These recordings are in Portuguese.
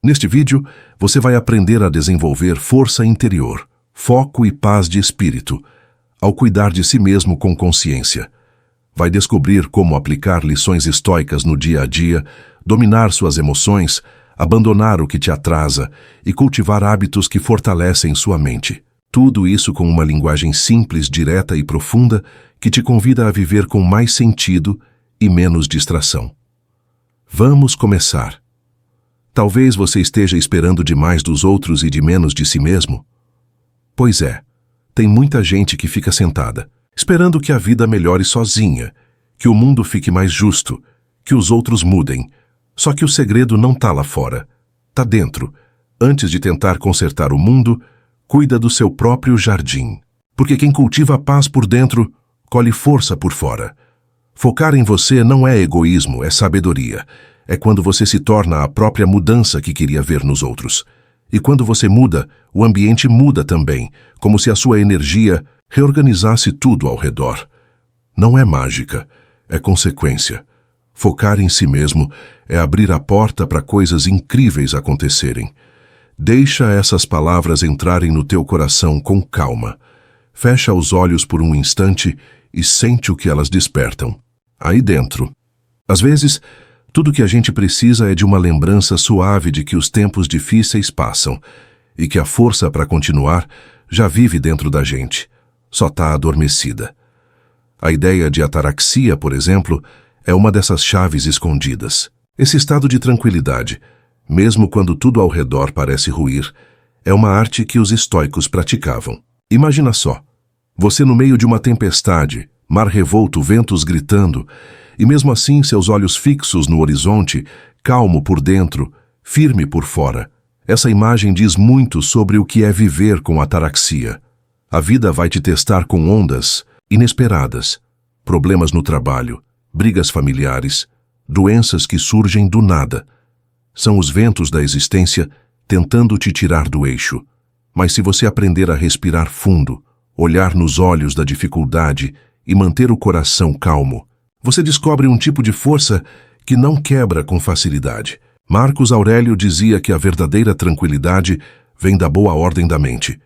Neste vídeo, você vai aprender a desenvolver força interior, foco e paz de espírito, ao cuidar de si mesmo com consciência. Vai descobrir como aplicar lições estoicas no dia a dia, dominar suas emoções, abandonar o que te atrasa e cultivar hábitos que fortalecem sua mente. Tudo isso com uma linguagem simples, direta e profunda que te convida a viver com mais sentido e menos distração. Vamos começar. Talvez você esteja esperando demais dos outros e de menos de si mesmo. Pois é, tem muita gente que fica sentada, esperando que a vida melhore sozinha, que o mundo fique mais justo, que os outros mudem. Só que o segredo não está lá fora, está dentro. Antes de tentar consertar o mundo, cuida do seu próprio jardim. Porque quem cultiva a paz por dentro, colhe força por fora. Focar em você não é egoísmo, é sabedoria. É quando você se torna a própria mudança que queria ver nos outros. E quando você muda, o ambiente muda também, como se a sua energia reorganizasse tudo ao redor. Não é mágica, é consequência. Focar em si mesmo é abrir a porta para coisas incríveis acontecerem. Deixa essas palavras entrarem no teu coração com calma. Fecha os olhos por um instante e sente o que elas despertam. Aí dentro. Às vezes, tudo que a gente precisa é de uma lembrança suave de que os tempos difíceis passam e que a força para continuar já vive dentro da gente, só está adormecida. A ideia de ataraxia, por exemplo, é uma dessas chaves escondidas. Esse estado de tranquilidade, mesmo quando tudo ao redor parece ruir, é uma arte que os estoicos praticavam. Imagina só, você no meio de uma tempestade, mar revolto, ventos gritando, e mesmo assim seus olhos fixos no horizonte, calmo por dentro, firme por fora. Essa imagem diz muito sobre o que é viver com ataraxia. A vida vai te testar com ondas inesperadas, problemas no trabalho, brigas familiares, doenças que surgem do nada. São os ventos da existência tentando te tirar do eixo. Mas se você aprender a respirar fundo, olhar nos olhos da dificuldade e manter o coração calmo, você descobre um tipo de força que não quebra com facilidade. Marcos Aurélio dizia que a verdadeira tranquilidade vem da boa ordem da mente.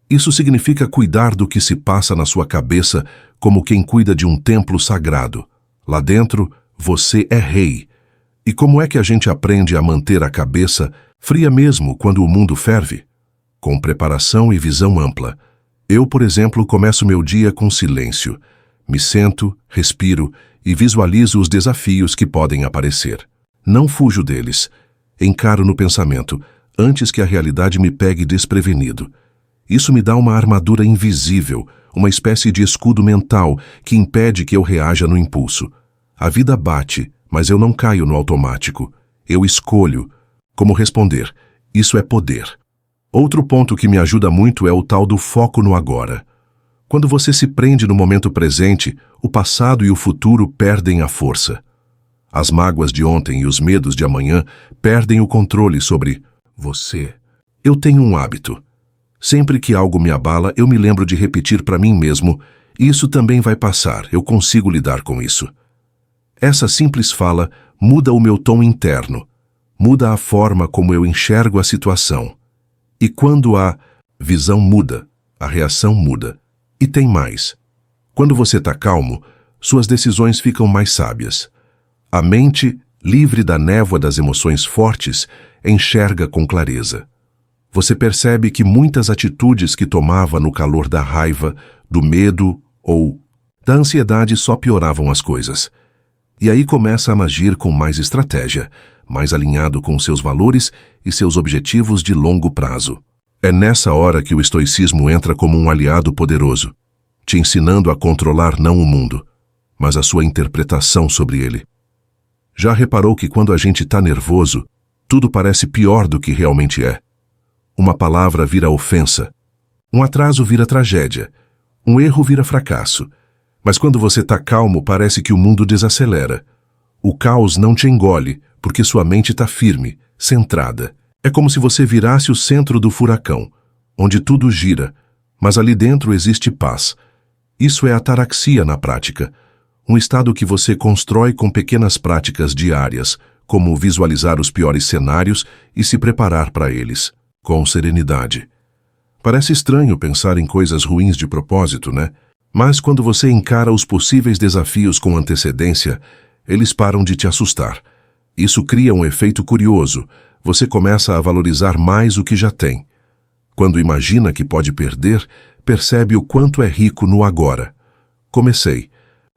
Isso significa cuidar do que se passa na sua cabeça como quem cuida de um templo sagrado. Lá dentro, você é rei. E como é que a gente aprende a manter a cabeça fria mesmo quando o mundo ferve? Com preparação e visão ampla. Eu, por exemplo, começo meu dia com silêncio. Me sento, respiro e visualizo os desafios que podem aparecer. Não fujo deles. Encaro no pensamento, antes que a realidade me pegue desprevenido. Isso me dá uma armadura invisível, uma espécie de escudo mental que impede que eu reaja no impulso. A vida bate, mas eu não caio no automático. Eu escolho como responder. Isso é poder. Outro ponto que me ajuda muito é o tal do foco no agora. Quando você se prende no momento presente, o passado e o futuro perdem a força. As mágoas de ontem e os medos de amanhã perdem o controle sobre você. Eu tenho um hábito. Sempre que algo me abala, eu me lembro de repetir para mim mesmo: isso também vai passar, eu consigo lidar com isso. Essa simples fala muda o meu tom interno, muda a forma como eu enxergo a situação. E quando a visão muda, a reação muda. E tem mais. Quando você está calmo, suas decisões ficam mais sábias. A mente, livre da névoa das emoções fortes, enxerga com clareza. Você percebe que muitas atitudes que tomava no calor da raiva, do medo ou da ansiedade só pioravam as coisas. E aí começa a agir com mais estratégia, mais alinhado com seus valores e seus objetivos de longo prazo. É nessa hora que o estoicismo entra como um aliado poderoso, te ensinando a controlar não o mundo, mas a sua interpretação sobre ele. Já reparou que quando a gente está nervoso, tudo parece pior do que realmente é? Uma palavra vira ofensa, um atraso vira tragédia, um erro vira fracasso. Mas quando você está calmo, parece que o mundo desacelera. O caos não te engole, porque sua mente está firme, centrada. É como se você virasse o centro do furacão, onde tudo gira, mas ali dentro existe paz. Isso é ataraxia na prática, um estado que você constrói com pequenas práticas diárias, como visualizar os piores cenários e se preparar para eles, com serenidade. Parece estranho pensar em coisas ruins de propósito, né? Mas quando você encara os possíveis desafios com antecedência, eles param de te assustar. Isso cria um efeito curioso. Você começa a valorizar mais o que já tem. Quando imagina que pode perder, percebe o quanto é rico no agora. Comecei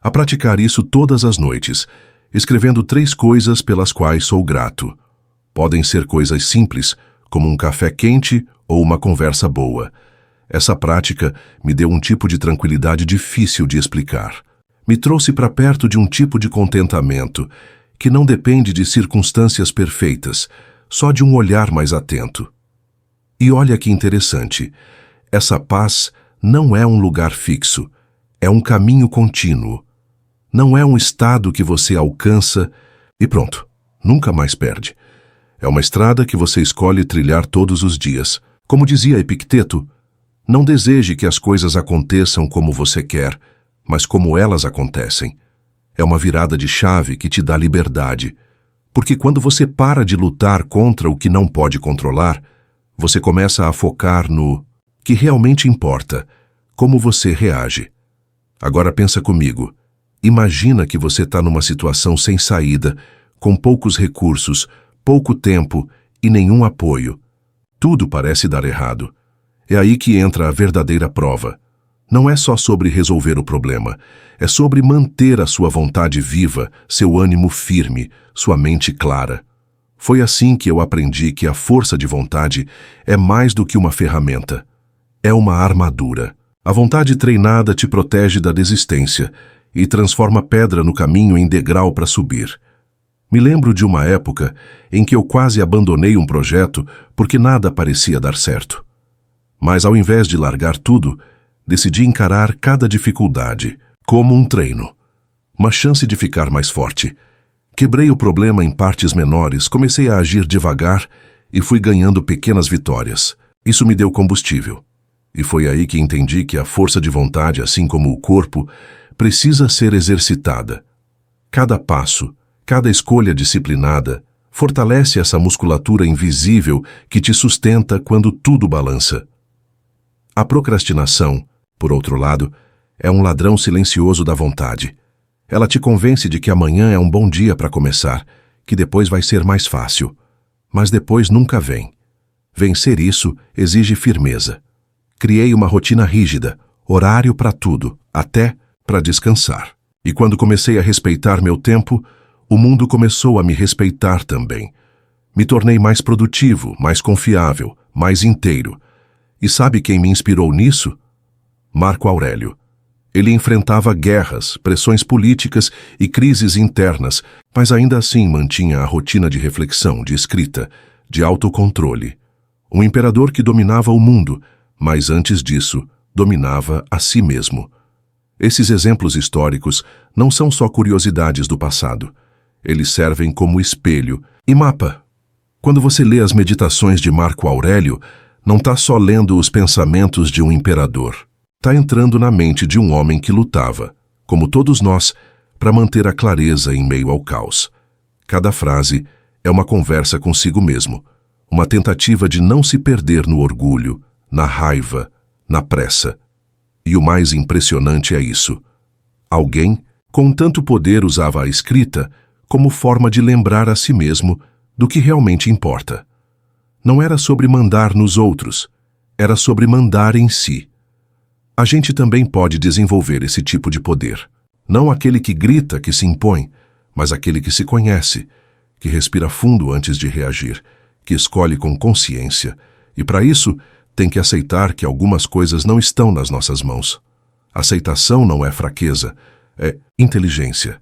a praticar isso todas as noites, escrevendo 3 coisas pelas quais sou grato. Podem ser coisas simples, como um café quente ou uma conversa boa. Essa prática me deu um tipo de tranquilidade difícil de explicar. Me trouxe para perto de um tipo de contentamento que não depende de circunstâncias perfeitas, só de um olhar mais atento. E olha que interessante, essa paz não é um lugar fixo, é um caminho contínuo. Não é um estado que você alcança e pronto, nunca mais perde. É uma estrada que você escolhe trilhar todos os dias. Como dizia Epicteto, não deseje que as coisas aconteçam como você quer, mas como elas acontecem. É uma virada de chave que te dá liberdade. Porque quando você para de lutar contra o que não pode controlar, você começa a focar no que realmente importa, como você reage. Agora pensa comigo. Imagina que você está numa situação sem saída, com poucos recursos, pouco tempo e nenhum apoio. Tudo parece dar errado. É aí que entra a verdadeira prova. Não é só sobre resolver o problema, é sobre manter a sua vontade viva, seu ânimo firme, sua mente clara. Foi assim que eu aprendi que a força de vontade é mais do que uma ferramenta. É uma armadura. A vontade treinada te protege da desistência e transforma pedra no caminho em degrau para subir. Me lembro de uma época em que eu quase abandonei um projeto porque nada parecia dar certo. Mas ao invés de largar tudo, decidi encarar cada dificuldade como um treino, uma chance de ficar mais forte. Quebrei o problema em partes menores, comecei a agir devagar e fui ganhando pequenas vitórias. Isso me deu combustível. E foi aí que entendi que a força de vontade, assim como o corpo, precisa ser exercitada. Cada passo, cada escolha disciplinada, fortalece essa musculatura invisível que te sustenta quando tudo balança. A procrastinação, por outro lado, é um ladrão silencioso da vontade. Ela te convence de que amanhã é um bom dia para começar, que depois vai ser mais fácil. Mas depois nunca vem. Vencer isso exige firmeza. Criei uma rotina rígida, horário para tudo, até para descansar. E quando comecei a respeitar meu tempo, o mundo começou a me respeitar também. Me tornei mais produtivo, mais confiável, mais inteiro. E sabe quem me inspirou nisso? Marco Aurélio. Ele enfrentava guerras, pressões políticas e crises internas, mas ainda assim mantinha a rotina de reflexão, de escrita, de autocontrole. Um imperador que dominava o mundo, mas antes disso, dominava a si mesmo. Esses exemplos históricos não são só curiosidades do passado. Eles servem como espelho e mapa. Quando você lê as meditações de Marco Aurélio, não está só lendo os pensamentos de um imperador. Está entrando na mente de um homem que lutava, como todos nós, para manter a clareza em meio ao caos. Cada frase é uma conversa consigo mesmo, uma tentativa de não se perder no orgulho, na raiva, na pressa. E o mais impressionante é isso. Alguém com tanto poder usava a escrita como forma de lembrar a si mesmo do que realmente importa. Não era sobre mandar nos outros, era sobre mandar em si. A gente também pode desenvolver esse tipo de poder. Não aquele que grita, que se impõe, mas aquele que se conhece, que respira fundo antes de reagir, que escolhe com consciência. E para isso, tem que aceitar que algumas coisas não estão nas nossas mãos. Aceitação não é fraqueza, é inteligência.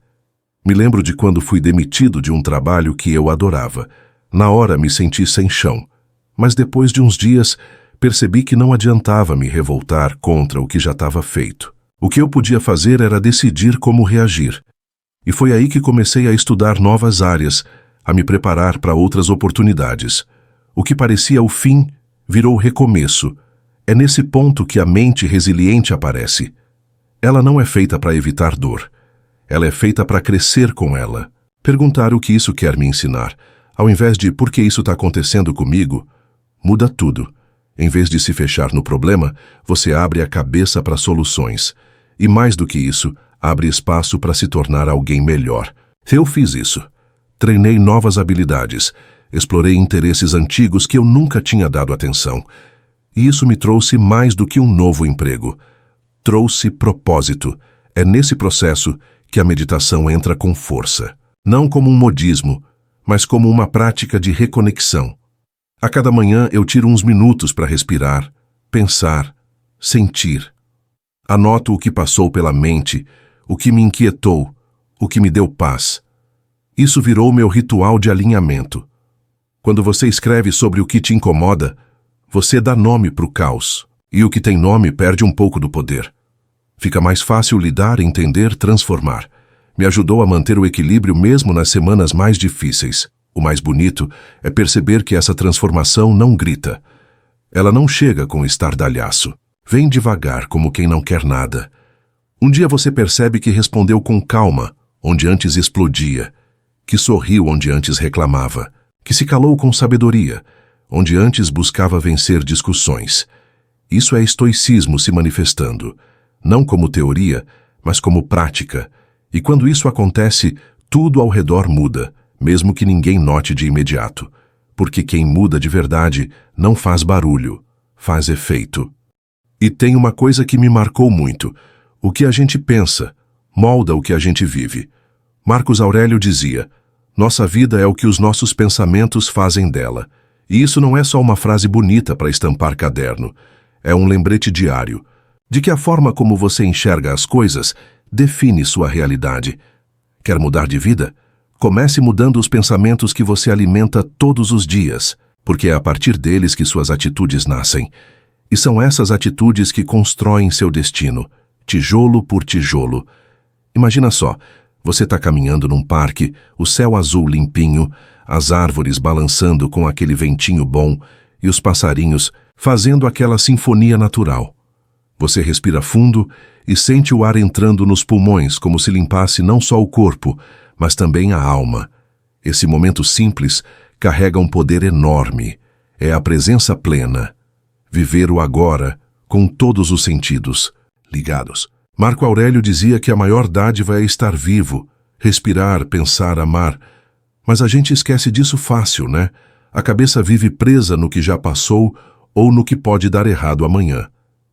Me lembro de quando fui demitido de um trabalho que eu adorava. Na hora me senti sem chão, mas depois de uns dias percebi que não adiantava me revoltar contra o que já estava feito. O que eu podia fazer era decidir como reagir. E foi aí que comecei a estudar novas áreas, a me preparar para outras oportunidades. O que parecia o fim virou recomeço. É nesse ponto que a mente resiliente aparece. Ela não é feita para evitar dor. Ela é feita para crescer com ela. Perguntar o que isso quer me ensinar, ao invés de por que isso está acontecendo comigo, muda tudo. Em vez de se fechar no problema, você abre a cabeça para soluções. E mais do que isso, abre espaço para se tornar alguém melhor. Eu fiz isso. Treinei novas habilidades, explorei interesses antigos que eu nunca tinha dado atenção. E isso me trouxe mais do que um novo emprego. Trouxe propósito. É nesse processo que a meditação entra com força. Não como um modismo, mas como uma prática de reconexão. A cada manhã eu tiro uns minutos para respirar, pensar, sentir. Anoto o que passou pela mente, o que me inquietou, o que me deu paz. Isso virou meu ritual de alinhamento. Quando você escreve sobre o que te incomoda, você dá nome para o caos, e o que tem nome perde um pouco do poder. Fica mais fácil lidar, entender, transformar. Me ajudou a manter o equilíbrio mesmo nas semanas mais difíceis. O mais bonito é perceber que essa transformação não grita. Ela não chega com estardalhaço. Vem devagar, como quem não quer nada. Um dia você percebe que respondeu com calma, onde antes explodia, que sorriu onde antes reclamava, que se calou com sabedoria, onde antes buscava vencer discussões. Isso é estoicismo se manifestando, não como teoria, mas como prática. E quando isso acontece, tudo ao redor muda, mesmo que ninguém note de imediato. Porque quem muda de verdade não faz barulho, faz efeito. E tem uma coisa que me marcou muito. O que a gente pensa molda o que a gente vive. Marcos Aurélio dizia: nossa vida é o que os nossos pensamentos fazem dela. E isso não é só uma frase bonita para estampar caderno. É um lembrete diário de que a forma como você enxerga as coisas define sua realidade. Quer mudar de vida? Comece mudando os pensamentos que você alimenta todos os dias, porque é a partir deles que suas atitudes nascem. E são essas atitudes que constroem seu destino, tijolo por tijolo. Imagina só, você está caminhando num parque, o céu azul limpinho, as árvores balançando com aquele ventinho bom e os passarinhos fazendo aquela sinfonia natural. Você respira fundo e sente o ar entrando nos pulmões como se limpasse não só o corpo, mas também a alma. Esse momento simples carrega um poder enorme. É a presença plena. Viver o agora, com todos os sentidos ligados. Marco Aurélio dizia que a maior dádiva é estar vivo, respirar, pensar, amar. Mas a gente esquece disso fácil, né? A cabeça vive presa no que já passou ou no que pode dar errado amanhã.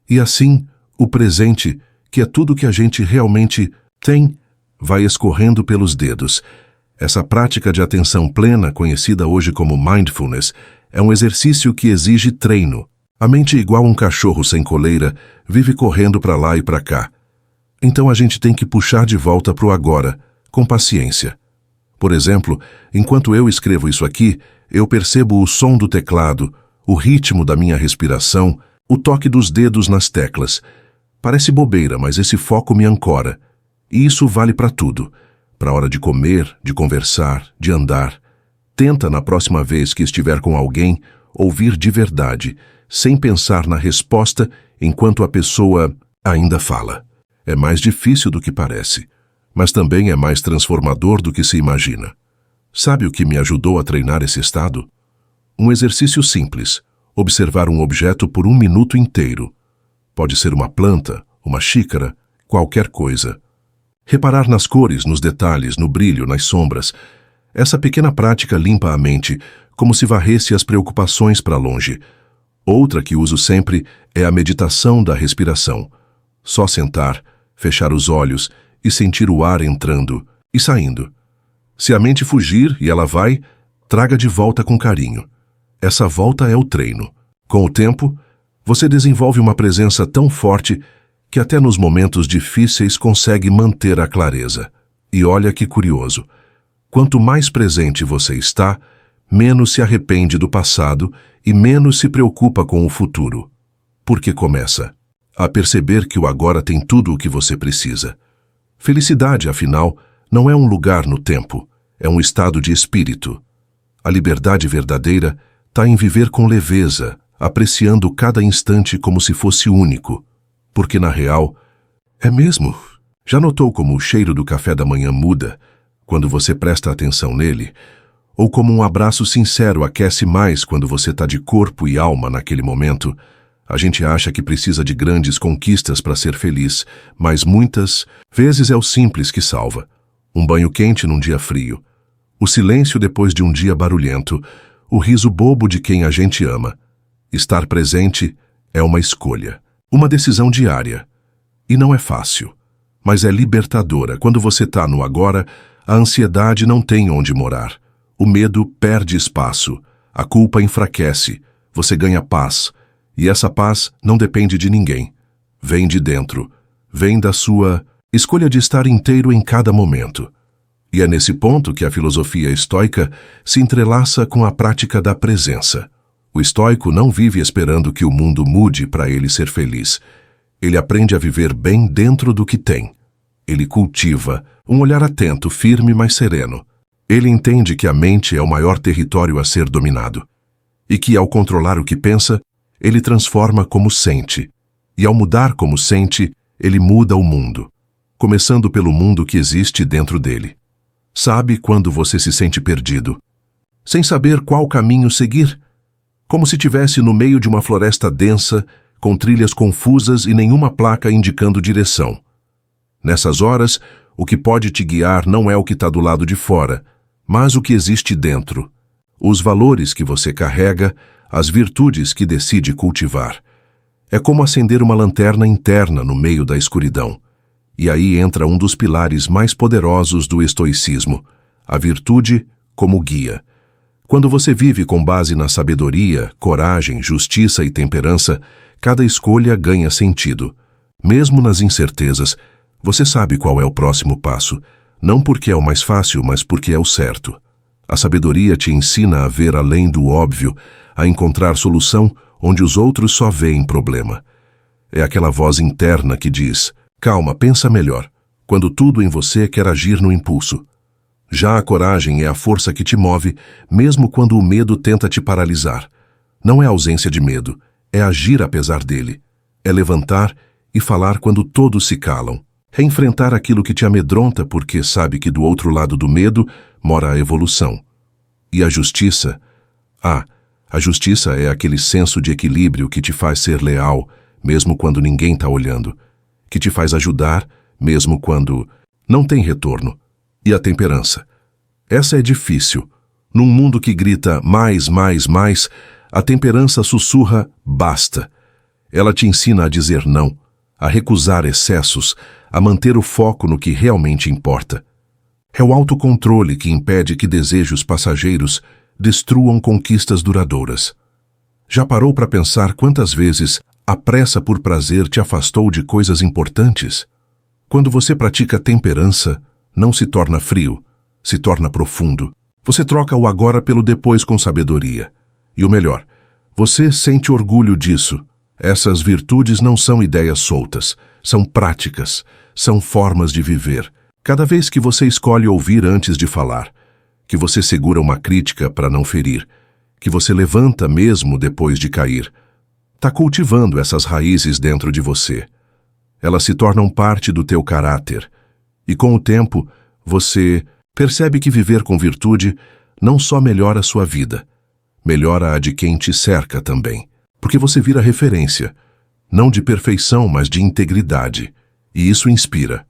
E assim, o presente, que é tudo que a gente realmente tem, vai escorrendo pelos dedos. Essa prática de atenção plena, conhecida hoje como mindfulness, é um exercício que exige treino. A mente, igual um cachorro sem coleira, vive correndo para lá e para cá. Então a gente tem que puxar de volta para o agora, com paciência. Por exemplo, enquanto eu escrevo isso aqui, eu percebo o som do teclado, o ritmo da minha respiração, o toque dos dedos nas teclas. Parece bobeira, mas esse foco me ancora. E isso vale para tudo. Para a hora de comer, de conversar, de andar. Tenta, na próxima vez que estiver com alguém, ouvir de verdade, sem pensar na resposta enquanto a pessoa ainda fala. É mais difícil do que parece, mas também é mais transformador do que se imagina. Sabe o que me ajudou a treinar esse estado? Um exercício simples: observar um objeto por 1 minuto inteiro. Pode ser uma planta, uma xícara, qualquer coisa. Reparar nas cores, nos detalhes, no brilho, nas sombras. Essa pequena prática limpa a mente, como se varresse as preocupações para longe. Outra que uso sempre é a meditação da respiração. Só sentar, fechar os olhos e sentir o ar entrando e saindo. Se a mente fugir e ela vai, traga de volta com carinho. Essa volta é o treino. Com o tempo, você desenvolve uma presença tão forte que até nos momentos difíceis consegue manter a clareza. E olha que curioso. Quanto mais presente você está, menos se arrepende do passado e menos se preocupa com o futuro. Porque começa a perceber que o agora tem tudo o que você precisa. Felicidade, afinal, não é um lugar no tempo, é um estado de espírito. A liberdade verdadeira está em viver com leveza, apreciando cada instante como se fosse único. Porque, na real, é mesmo. Já notou como o cheiro do café da manhã muda quando você presta atenção nele, ou como um abraço sincero aquece mais quando você está de corpo e alma naquele momento. A gente acha que precisa de grandes conquistas para ser feliz, mas muitas vezes é o simples que salva. Um banho quente num dia frio, o silêncio depois de um dia barulhento, o riso bobo de quem a gente ama. Estar presente é uma escolha, uma decisão diária. E não é fácil, mas é libertadora. Quando você está no agora, a ansiedade não tem onde morar. O medo perde espaço, a culpa enfraquece, você ganha paz. E essa paz não depende de ninguém. Vem de dentro, vem da sua escolha de estar inteiro em cada momento. E é nesse ponto que a filosofia estoica se entrelaça com a prática da presença. O estoico não vive esperando que o mundo mude para ele ser feliz. Ele aprende a viver bem dentro do que tem. Ele cultiva um olhar atento, firme, mas sereno. Ele entende que a mente é o maior território a ser dominado. E que, ao controlar o que pensa, ele transforma como sente. E ao mudar como sente, ele muda o mundo. Começando pelo mundo que existe dentro dele. Sabe quando você se sente perdido, sem saber qual caminho seguir? Como se estivesse no meio de uma floresta densa, com trilhas confusas e nenhuma placa indicando direção. Nessas horas, o que pode te guiar não é o que está do lado de fora, mas o que existe dentro. Os valores que você carrega, as virtudes que decide cultivar. É como acender uma lanterna interna no meio da escuridão. E aí entra um dos pilares mais poderosos do estoicismo, a virtude como guia. Quando você vive com base na sabedoria, coragem, justiça e temperança, cada escolha ganha sentido. Mesmo nas incertezas, você sabe qual é o próximo passo, não porque é o mais fácil, mas porque é o certo. A sabedoria te ensina a ver além do óbvio, a encontrar solução onde os outros só veem problema. É aquela voz interna que diz: calma, pensa melhor, quando tudo em você quer agir no impulso. Já a coragem é a força que te move, mesmo quando o medo tenta te paralisar. Não é ausência de medo, é agir apesar dele. É levantar e falar quando todos se calam. É enfrentar aquilo que te amedronta porque sabe que do outro lado do medo mora a evolução. E a justiça? A justiça é aquele senso de equilíbrio que te faz ser leal, mesmo quando ninguém está olhando. Que te faz ajudar, mesmo quando não tem retorno. E a temperança? Essa é difícil. Num mundo que grita mais, mais, mais, a temperança sussurra basta. Ela te ensina a dizer não, a recusar excessos, a manter o foco no que realmente importa. É o autocontrole que impede que desejos passageiros destruam conquistas duradouras. Já parou para pensar quantas vezes a pressa por prazer te afastou de coisas importantes? Quando você pratica temperança, não se torna frio, se torna profundo. Você troca o agora pelo depois com sabedoria. E o melhor, você sente orgulho disso. Essas virtudes não são ideias soltas, são práticas, são formas de viver. Cada vez que você escolhe ouvir antes de falar, que você segura uma crítica para não ferir, que você levanta mesmo depois de cair, está cultivando essas raízes dentro de você. Elas se tornam parte do teu caráter. E com o tempo, você percebe que viver com virtude não só melhora a sua vida, melhora a de quem te cerca também. Porque você vira referência, não de perfeição, mas de integridade. E isso inspira.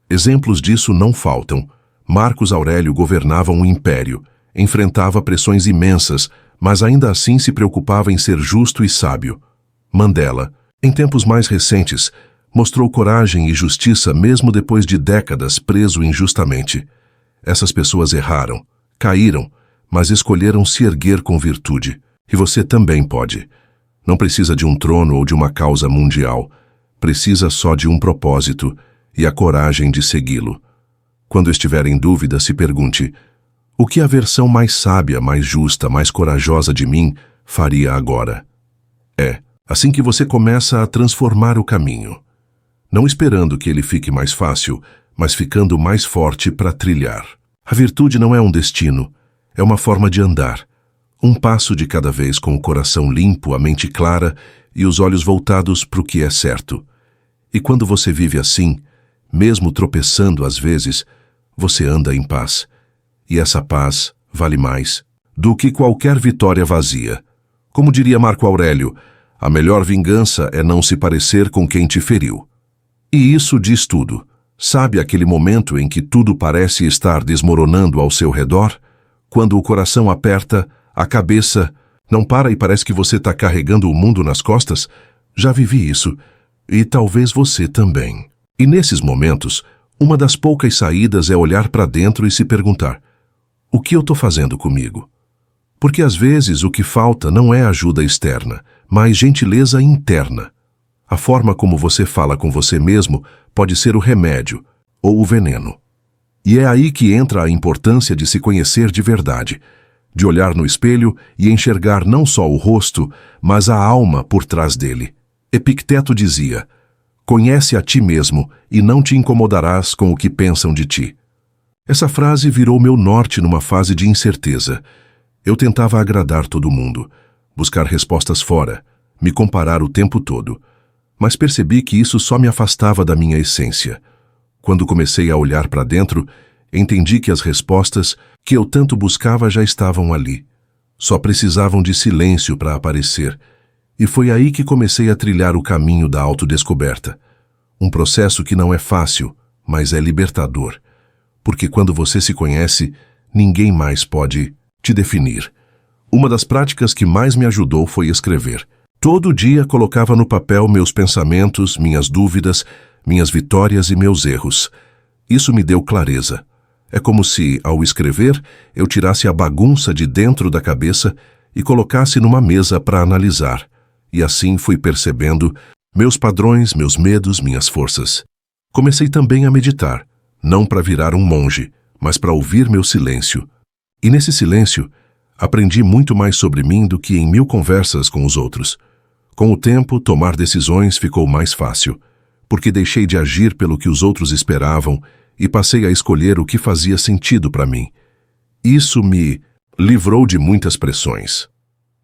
Exemplos disso não faltam. Marcos Aurélio governava um império, enfrentava pressões imensas, mas ainda assim se preocupava em ser justo e sábio. Mandela, em tempos mais recentes, mostrou coragem e justiça mesmo depois de décadas preso injustamente. Essas pessoas erraram, caíram, mas escolheram se erguer com virtude. E você também pode. Não precisa de um trono ou de uma causa mundial. Precisa só de um propósito e a coragem de segui-lo. Quando estiver em dúvida, se pergunte: o que a versão mais sábia, mais justa, mais corajosa de mim faria agora? É assim que você começa a transformar o caminho. Não esperando que ele fique mais fácil, mas ficando mais forte para trilhar. A virtude não é um destino, é uma forma de andar. Um passo de cada vez com o coração limpo, a mente clara e os olhos voltados para o que é certo. E quando você vive assim, mesmo tropeçando às vezes, você anda em paz. E essa paz vale mais do que qualquer vitória vazia. Como diria Marco Aurélio, a melhor vingança é não se parecer com quem te feriu. E isso diz tudo. Sabe aquele momento em que tudo parece estar desmoronando ao seu redor? Quando o coração aperta, a cabeça não para e parece que você está carregando o mundo nas costas? Já vivi isso. E talvez você também. E nesses momentos, uma das poucas saídas é olhar para dentro e se perguntar: o que eu estou fazendo comigo? Porque às vezes o que falta não é ajuda externa, mas gentileza interna. A forma como você fala com você mesmo pode ser o remédio ou o veneno. E é aí que entra a importância de se conhecer de verdade, de olhar no espelho e enxergar não só o rosto, mas a alma por trás dele. Epicteto dizia: conhece a ti mesmo e não te incomodarás com o que pensam de ti. Essa frase virou meu norte numa fase de incerteza. Eu tentava agradar todo mundo, buscar respostas fora, me comparar o tempo todo. Mas percebi que isso só me afastava da minha essência. Quando comecei a olhar para dentro, entendi que as respostas que eu tanto buscava já estavam ali. Só precisavam de silêncio para aparecer. E foi aí que comecei a trilhar o caminho da autodescoberta. Um processo que não é fácil, mas é libertador. Porque quando você se conhece, ninguém mais pode te definir. Uma das práticas que mais me ajudou foi escrever. Todo dia colocava no papel meus pensamentos, minhas dúvidas, minhas vitórias e meus erros. Isso me deu clareza. É como se, ao escrever, eu tirasse a bagunça de dentro da cabeça e colocasse numa mesa para analisar. E assim fui percebendo meus padrões, meus medos, minhas forças. Comecei também a meditar, não para virar um monge, mas para ouvir meu silêncio. E nesse silêncio, aprendi muito mais sobre mim do que em 1000 conversas com os outros. Com o tempo, tomar decisões ficou mais fácil, porque deixei de agir pelo que os outros esperavam e passei a escolher o que fazia sentido para mim. Isso me livrou de muitas pressões.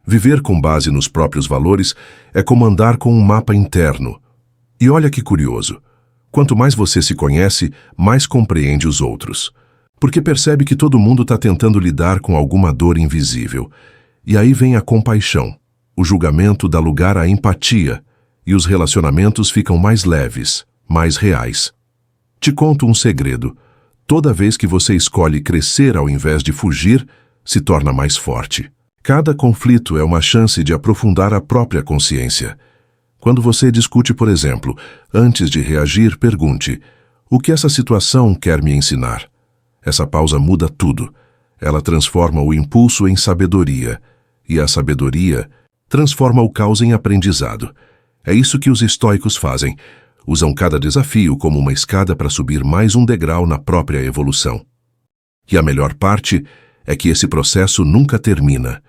Viver com base nos próprios valores é como andar com um mapa interno. E olha que curioso, quanto mais você se conhece, mais compreende os outros. Porque percebe que todo mundo está tentando lidar com alguma dor invisível. E aí vem a compaixão. O julgamento dá lugar à empatia, e os relacionamentos ficam mais leves, mais reais. Te conto um segredo. Toda vez que você escolhe crescer ao invés de fugir, se torna mais forte. Cada conflito é uma chance de aprofundar a própria consciência. Quando você discute, por exemplo, antes de reagir, pergunte: o que essa situação quer me ensinar? Essa pausa muda tudo. Ela transforma o impulso em sabedoria, e a sabedoria transforma o caos em aprendizado. É isso que os estoicos fazem. Usam cada desafio como uma escada para subir mais um degrau na própria evolução. E a melhor parte é que esse processo nunca termina.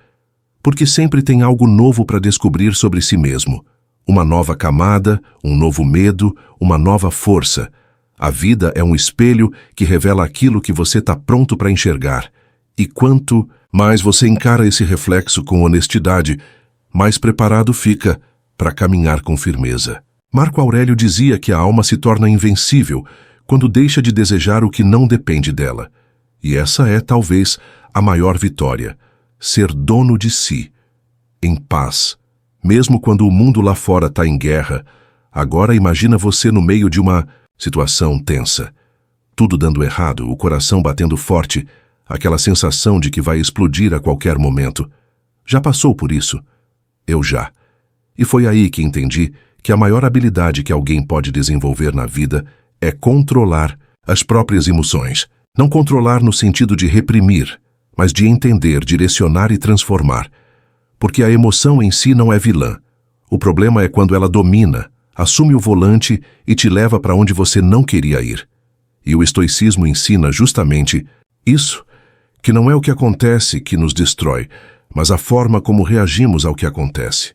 Porque sempre tem algo novo para descobrir sobre si mesmo. Uma nova camada, um novo medo, uma nova força. A vida é um espelho que revela aquilo que você está pronto para enxergar. E quanto mais você encara esse reflexo com honestidade, mais preparado fica para caminhar com firmeza. Marco Aurélio dizia que a alma se torna invencível quando deixa de desejar o que não depende dela. E essa é, talvez, a maior vitória: ser dono de si, em paz. Mesmo quando o mundo lá fora está em guerra, agora imagina você no meio de uma situação tensa. Tudo dando errado, o coração batendo forte, aquela sensação de que vai explodir a qualquer momento. Já passou por isso? Eu já. E foi aí que entendi que a maior habilidade que alguém pode desenvolver na vida é controlar as próprias emoções. Não controlar no sentido de reprimir, mas de entender, direcionar e transformar. Porque a emoção em si não é vilã. O problema é quando ela domina, assume o volante e te leva para onde você não queria ir. E o estoicismo ensina justamente isso, que não é o que acontece que nos destrói, mas a forma como reagimos ao que acontece.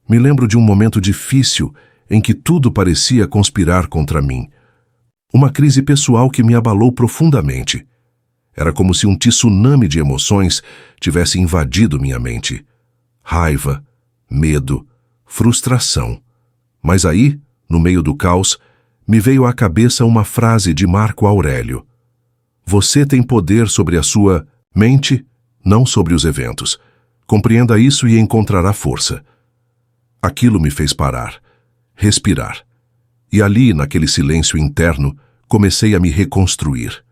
Me lembro de um momento difícil em que tudo parecia conspirar contra mim. Uma crise pessoal que me abalou profundamente. Era como se um tsunami de emoções tivesse invadido minha mente. Raiva, medo, frustração. Mas aí, no meio do caos, me veio à cabeça uma frase de Marco Aurélio: Você tem poder sobre a sua mente, não sobre os eventos. Compreenda isso e encontrará força. Aquilo me fez parar, respirar. E ali, naquele silêncio interno, comecei a me reconstruir.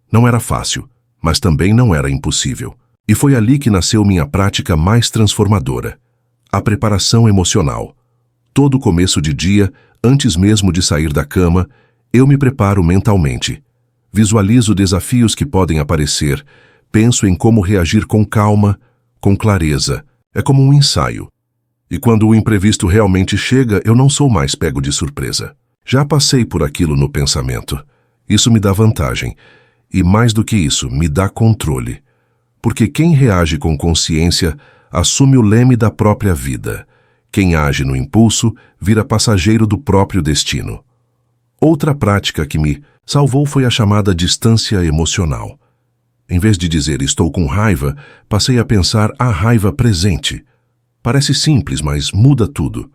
Não era fácil, mas também não era impossível. E foi ali que nasceu minha prática mais transformadora. A preparação emocional. Todo começo de dia, antes mesmo de sair da cama, eu me preparo mentalmente. Visualizo desafios que podem aparecer, penso em como reagir com calma, com clareza. É como um ensaio. E quando o imprevisto realmente chega, eu não sou mais pego de surpresa. Já passei por aquilo no pensamento. Isso me dá vantagem. E mais do que isso, me dá controle. Porque quem reage com consciência assume o leme da própria vida. Quem age no impulso vira passageiro do próprio destino. Outra prática que me salvou foi a chamada distância emocional. Em vez de dizer estou com raiva, passei a pensar a raiva presente. Parece simples, mas muda tudo.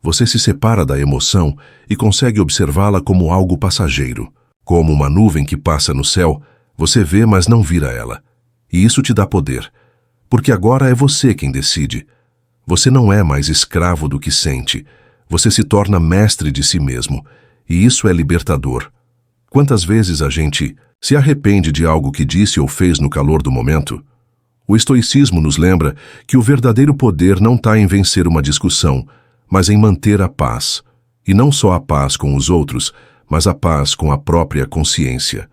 Você se separa da emoção e consegue observá-la como algo passageiro. Como uma nuvem que passa no céu, você vê, mas não vira ela. E isso te dá poder. Porque agora é você quem decide. Você não é mais escravo do que sente. Você se torna mestre de si mesmo. E isso é libertador. Quantas vezes a gente se arrepende de algo que disse ou fez no calor do momento? O estoicismo nos lembra que o verdadeiro poder não está em vencer uma discussão, mas em manter a paz. E não só a paz com os outros, mas a paz com a própria consciência.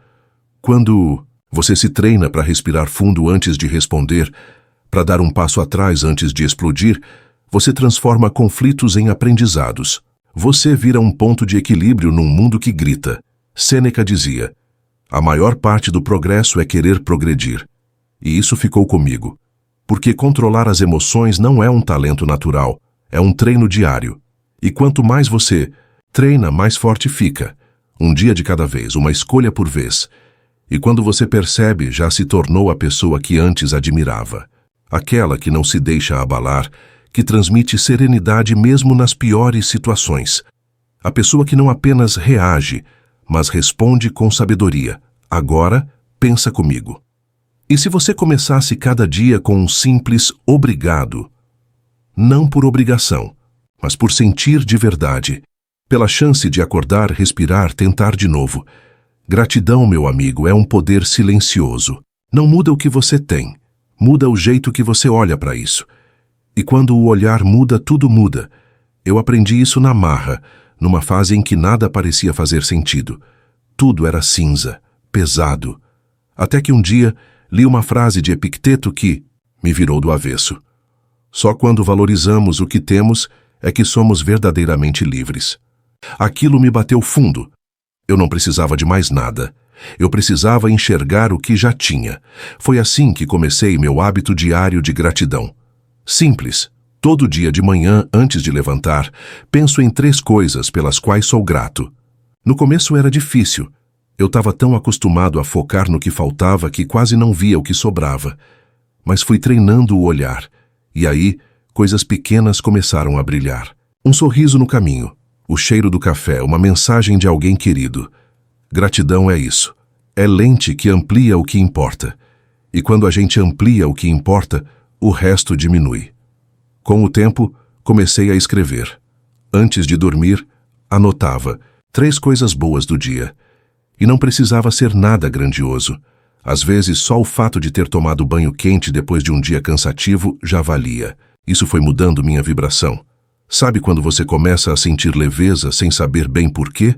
Quando você se treina para respirar fundo antes de responder, para dar um passo atrás antes de explodir, você transforma conflitos em aprendizados. Você vira um ponto de equilíbrio num mundo que grita. Sêneca dizia: a maior parte do progresso é querer progredir. E isso ficou comigo. Porque controlar as emoções não é um talento natural, é um treino diário. E quanto mais você treina, mais forte fica. Um dia de cada vez, uma escolha por vez. E quando você percebe, já se tornou a pessoa que antes admirava. Aquela que não se deixa abalar, que transmite serenidade mesmo nas piores situações. A pessoa que não apenas reage, mas responde com sabedoria. Agora, pensa comigo. E se você começasse cada dia com um simples obrigado? Não por obrigação, mas por sentir de verdade. Pela chance de acordar, respirar, tentar de novo. Gratidão, meu amigo, é um poder silencioso. Não muda o que você tem, muda o jeito que você olha para isso. E quando o olhar muda, tudo muda. Eu aprendi isso na marra, numa fase em que nada parecia fazer sentido. Tudo era cinza, pesado. Até que um dia li uma frase de Epicteto que me virou do avesso. Só quando valorizamos o que temos é que somos verdadeiramente livres. Aquilo me bateu fundo. Eu não precisava de mais nada. Eu precisava enxergar o que já tinha. Foi assim que comecei meu hábito diário de gratidão. Simples. Todo dia de manhã, antes de levantar, penso em 3 coisas pelas quais sou grato. No começo era difícil. Eu estava tão acostumado a focar no que faltava que quase não via o que sobrava. Mas fui treinando o olhar. E aí, coisas pequenas começaram a brilhar. Um sorriso no caminho. O cheiro do café, uma mensagem de alguém querido. Gratidão é isso. É lente que amplia o que importa. E quando a gente amplia o que importa, o resto diminui. Com o tempo, comecei a escrever. Antes de dormir, anotava 3 coisas boas do dia. E não precisava ser nada grandioso. Às vezes, só o fato de ter tomado banho quente depois de um dia cansativo já valia. Isso foi mudando minha vibração. Sabe quando você começa a sentir leveza sem saber bem por quê?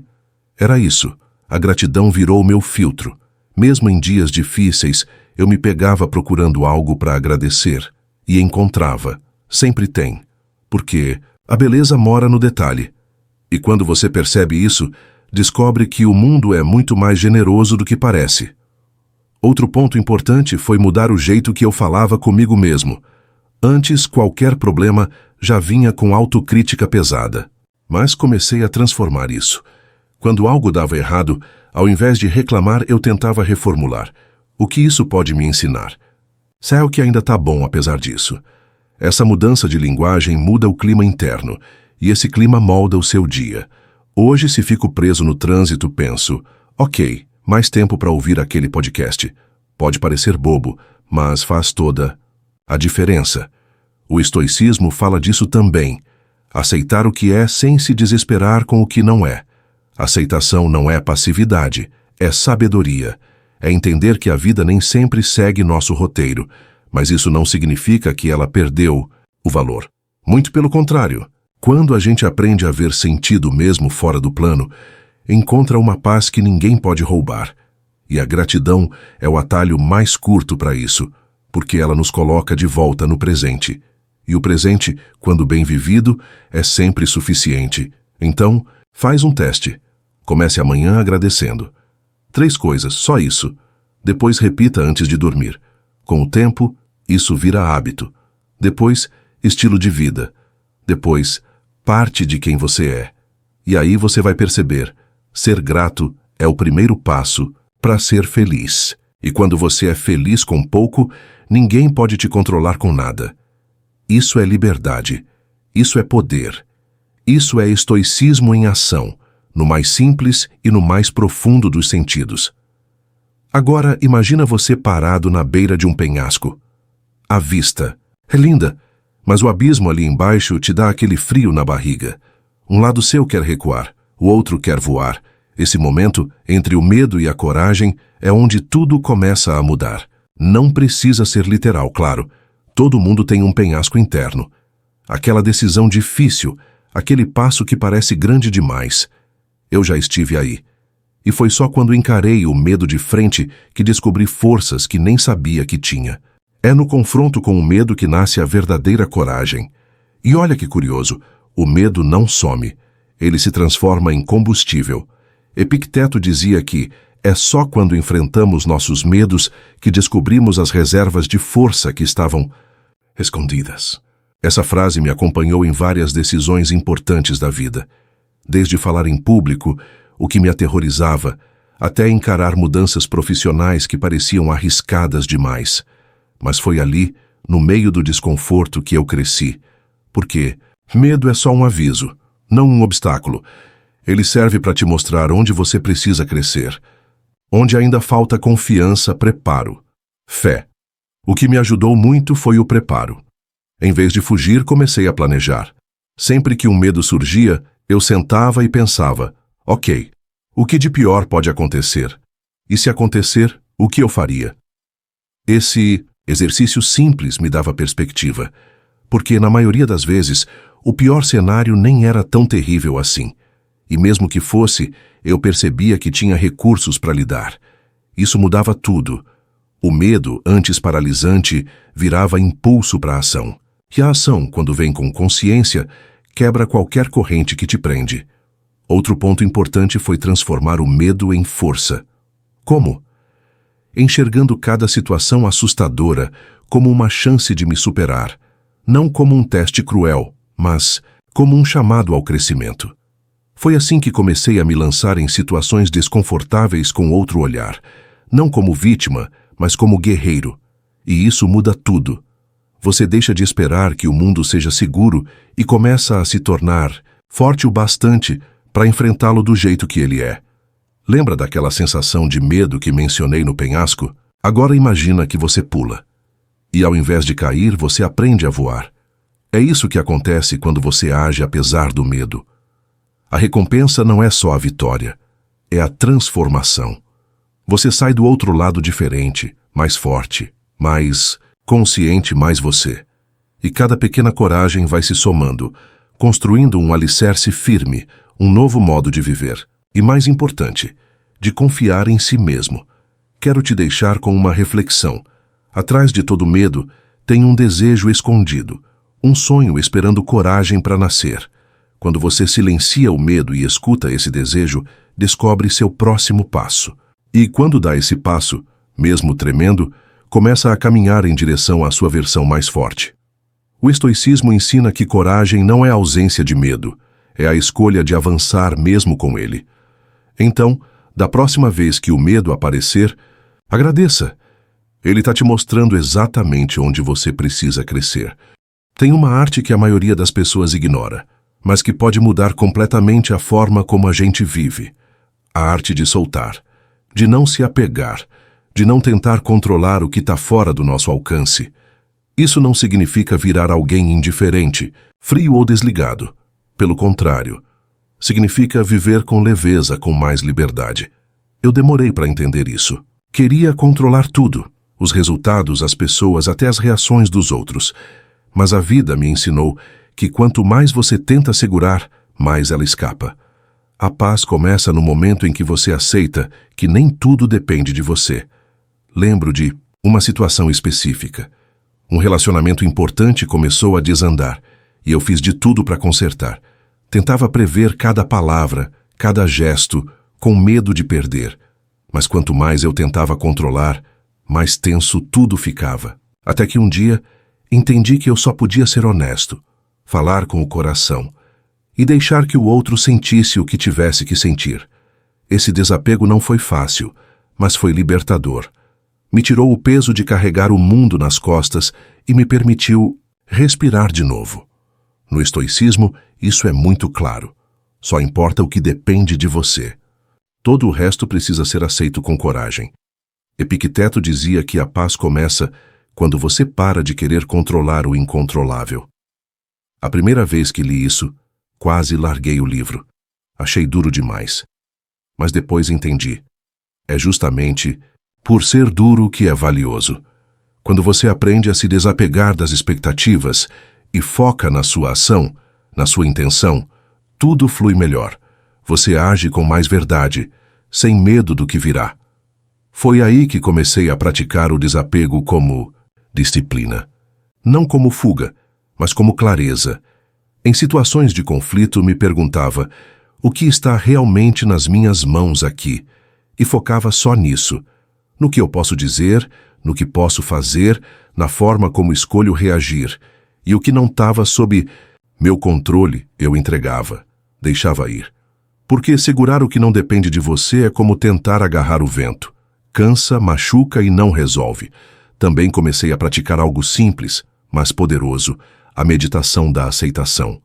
Era isso. A gratidão virou meu filtro. Mesmo em dias difíceis, eu me pegava procurando algo para agradecer. E encontrava. Sempre tem. Porque a beleza mora no detalhe. E quando você percebe isso, descobre que o mundo é muito mais generoso do que parece. Outro ponto importante foi mudar o jeito que eu falava comigo mesmo. Antes, qualquer problema já vinha com autocrítica pesada. Mas comecei a transformar isso. Quando algo dava errado, ao invés de reclamar, eu tentava reformular. O que isso pode me ensinar? Sei que ainda tá bom apesar disso. Essa mudança de linguagem muda o clima interno, e esse clima molda o seu dia. Hoje, se fico preso no trânsito, penso, ok, mais tempo para ouvir aquele podcast. Pode parecer bobo, mas faz toda a diferença. O estoicismo fala disso também. Aceitar o que é sem se desesperar com o que não é. Aceitação não é passividade, é sabedoria. É entender que a vida nem sempre segue nosso roteiro, mas isso não significa que ela perdeu o valor. Muito pelo contrário. Quando a gente aprende a ver sentido mesmo fora do plano, encontra uma paz que ninguém pode roubar. E a gratidão é o atalho mais curto para isso, porque ela nos coloca de volta no presente. E o presente, quando bem vivido, é sempre suficiente. Então, faz um teste. Comece amanhã agradecendo. 3 coisas, só isso. Depois repita antes de dormir. Com o tempo, isso vira hábito. Depois, estilo de vida. Depois, parte de quem você é. E aí você vai perceber, ser grato é o primeiro passo para ser feliz. E quando você é feliz com pouco, ninguém pode te controlar com nada. Isso é liberdade. Isso é poder. Isso é estoicismo em ação, no mais simples e no mais profundo dos sentidos. Agora, imagina você parado na beira de um penhasco. A vista é linda, mas o abismo ali embaixo te dá aquele frio na barriga. Um lado seu quer recuar, o outro quer voar. Esse momento, entre o medo e a coragem, é onde tudo começa a mudar. Não precisa ser literal, claro. Todo mundo tem um penhasco interno. Aquela decisão difícil, aquele passo que parece grande demais. Eu já estive aí. E foi só quando encarei o medo de frente que descobri forças que nem sabia que tinha. É no confronto com o medo que nasce a verdadeira coragem. E olha que curioso, o medo não some. Ele se transforma em combustível. Epicteto dizia que é só quando enfrentamos nossos medos que descobrimos as reservas de força que estavam escondidas. Essa frase me acompanhou em várias decisões importantes da vida. Desde falar em público, o que me aterrorizava, até encarar mudanças profissionais que pareciam arriscadas demais. Mas foi ali, no meio do desconforto, que eu cresci. Porque medo é só um aviso, não um obstáculo. Ele serve para te mostrar onde você precisa crescer. Onde ainda falta confiança, preparo. Fé. O que me ajudou muito foi o preparo. Em vez de fugir, comecei a planejar. Sempre que um medo surgia, eu sentava e pensava, ok, o que de pior pode acontecer? E se acontecer, o que eu faria? Esse exercício simples me dava perspectiva, porque na maioria das vezes, o pior cenário nem era tão terrível assim. E mesmo que fosse, eu percebia que tinha recursos para lidar. Isso mudava tudo. O medo, antes paralisante, virava impulso para a ação. E a ação, quando vem com consciência, quebra qualquer corrente que te prende. Outro ponto importante foi transformar o medo em força. Como? Enxergando cada situação assustadora como uma chance de me superar. Não como um teste cruel, mas como um chamado ao crescimento. Foi assim que comecei a me lançar em situações desconfortáveis com outro olhar, não como vítima, mas como guerreiro. E isso muda tudo. Você deixa de esperar que o mundo seja seguro e começa a se tornar forte o bastante para enfrentá-lo do jeito que ele é. Lembra daquela sensação de medo que mencionei no penhasco? Agora imagina que você pula. E ao invés de cair, você aprende a voar. É isso que acontece quando você age apesar do medo. A recompensa não é só a vitória, é a transformação. Você sai do outro lado diferente, mais forte, mais consciente, mais você. E cada pequena coragem vai se somando, construindo um alicerce firme, um novo modo de viver. E mais importante, de confiar em si mesmo. Quero te deixar com uma reflexão. Atrás de todo medo, tem um desejo escondido, um sonho esperando coragem para nascer. Quando você silencia o medo e escuta esse desejo, descobre seu próximo passo. E quando dá esse passo, mesmo tremendo, começa a caminhar em direção à sua versão mais forte. O estoicismo ensina que coragem não é a ausência de medo, é a escolha de avançar mesmo com ele. Então, da próxima vez que o medo aparecer, agradeça. Ele está te mostrando exatamente onde você precisa crescer. Tem uma arte que a maioria das pessoas ignora, mas que pode mudar completamente a forma como a gente vive. A arte de soltar, de não se apegar, de não tentar controlar o que está fora do nosso alcance. Isso não significa virar alguém indiferente, frio ou desligado. Pelo contrário, significa viver com leveza, com mais liberdade. Eu demorei para entender isso. Queria controlar tudo, os resultados, as pessoas, até as reações dos outros. Mas a vida me ensinou que quanto mais você tenta segurar, mais ela escapa. A paz começa no momento em que você aceita que nem tudo depende de você. Lembro de uma situação específica. Um relacionamento importante começou a desandar, e eu fiz de tudo para consertar. Tentava prever cada palavra, cada gesto, com medo de perder. Mas quanto mais eu tentava controlar, mais tenso tudo ficava. Até que um dia, entendi que eu só podia ser honesto, falar com o coração, e deixar que o outro sentisse o que tivesse que sentir. Esse desapego não foi fácil, mas foi libertador. Me tirou o peso de carregar o mundo nas costas e me permitiu respirar de novo. No estoicismo, isso é muito claro. Só importa o que depende de você. Todo o resto precisa ser aceito com coragem. Epicteto dizia que a paz começa quando você para de querer controlar o incontrolável. A primeira vez que li isso, quase larguei o livro. Achei duro demais. Mas depois entendi. É justamente por ser duro que é valioso. Quando você aprende a se desapegar das expectativas e foca na sua ação, na sua intenção, tudo flui melhor. Você age com mais verdade, sem medo do que virá. Foi aí que comecei a praticar o desapego como disciplina. Não como fuga, mas como clareza. Em situações de conflito, me perguntava o que está realmente nas minhas mãos aqui, e focava só nisso, no que eu posso dizer, no que posso fazer, na forma como escolho reagir, e o que não estava sob meu controle, eu entregava, deixava ir. Porque segurar o que não depende de você é como tentar agarrar o vento. Cansa, machuca e não resolve. Também comecei a praticar algo simples, mas poderoso, a meditação da aceitação.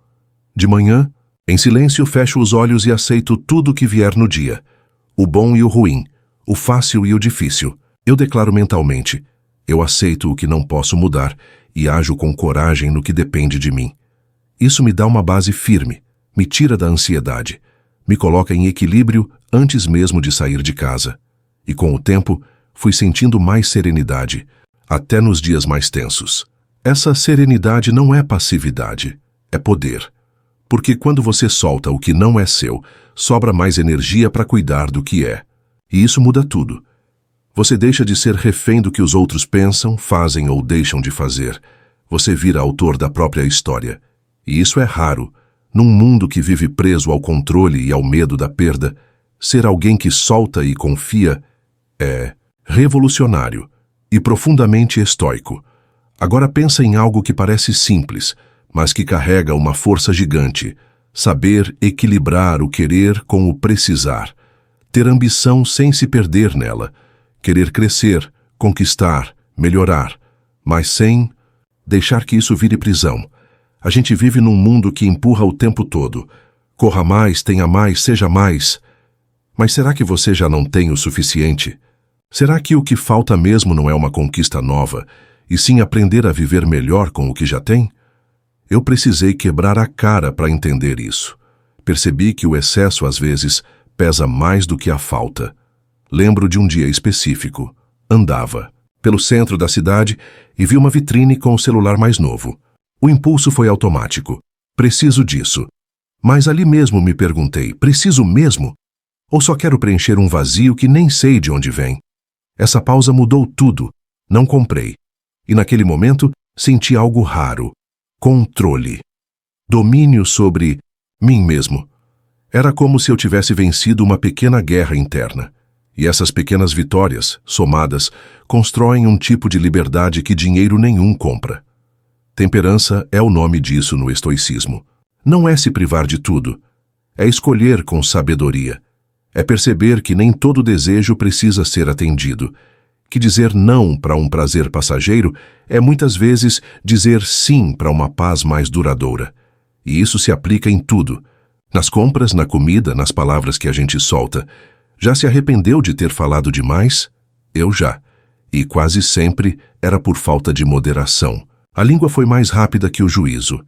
De manhã, em silêncio, fecho os olhos e aceito tudo o que vier no dia. O bom e o ruim, o fácil e o difícil. Eu declaro mentalmente, eu aceito o que não posso mudar e ajo com coragem no que depende de mim. Isso me dá uma base firme, me tira da ansiedade, me coloca em equilíbrio antes mesmo de sair de casa. E com o tempo, fui sentindo mais serenidade, até nos dias mais tensos. Essa serenidade não é passividade, é poder. Porque quando você solta o que não é seu, sobra mais energia para cuidar do que é. E isso muda tudo. Você deixa de ser refém do que os outros pensam, fazem ou deixam de fazer. Você vira autor da própria história. E isso é raro. Num mundo que vive preso ao controle e ao medo da perda, ser alguém que solta e confia é revolucionário e profundamente estoico. Agora pensa em algo que parece simples, mas que carrega uma força gigante. Saber equilibrar o querer com o precisar. Ter ambição sem se perder nela. Querer crescer, conquistar, melhorar, mas sem deixar que isso vire prisão. A gente vive num mundo que empurra o tempo todo. Corra mais, tenha mais, seja mais. Mas será que você já não tem o suficiente? Será que o que falta mesmo não é uma conquista nova, e sim aprender a viver melhor com o que já tem? Eu precisei quebrar a cara para entender isso. Percebi que o excesso, às vezes, pesa mais do que a falta. Lembro de um dia específico. Andava pelo centro da cidade e vi uma vitrine com o celular mais novo. O impulso foi automático. Preciso disso. Mas ali mesmo me perguntei, preciso mesmo? Ou só quero preencher um vazio que nem sei de onde vem? Essa pausa mudou tudo. Não comprei. E naquele momento senti algo raro. Controle. Domínio sobre mim mesmo. Era como se eu tivesse vencido uma pequena guerra interna. E essas pequenas vitórias, somadas, constroem um tipo de liberdade que dinheiro nenhum compra. Temperança é o nome disso no estoicismo. Não é se privar de tudo. É escolher com sabedoria. É perceber que nem todo desejo precisa ser atendido. Que dizer não para um prazer passageiro é muitas vezes dizer sim para uma paz mais duradoura. E isso se aplica em tudo. Nas compras, na comida, nas palavras que a gente solta. Já se arrependeu de ter falado demais? Eu já. E quase sempre era por falta de moderação. A língua foi mais rápida que o juízo.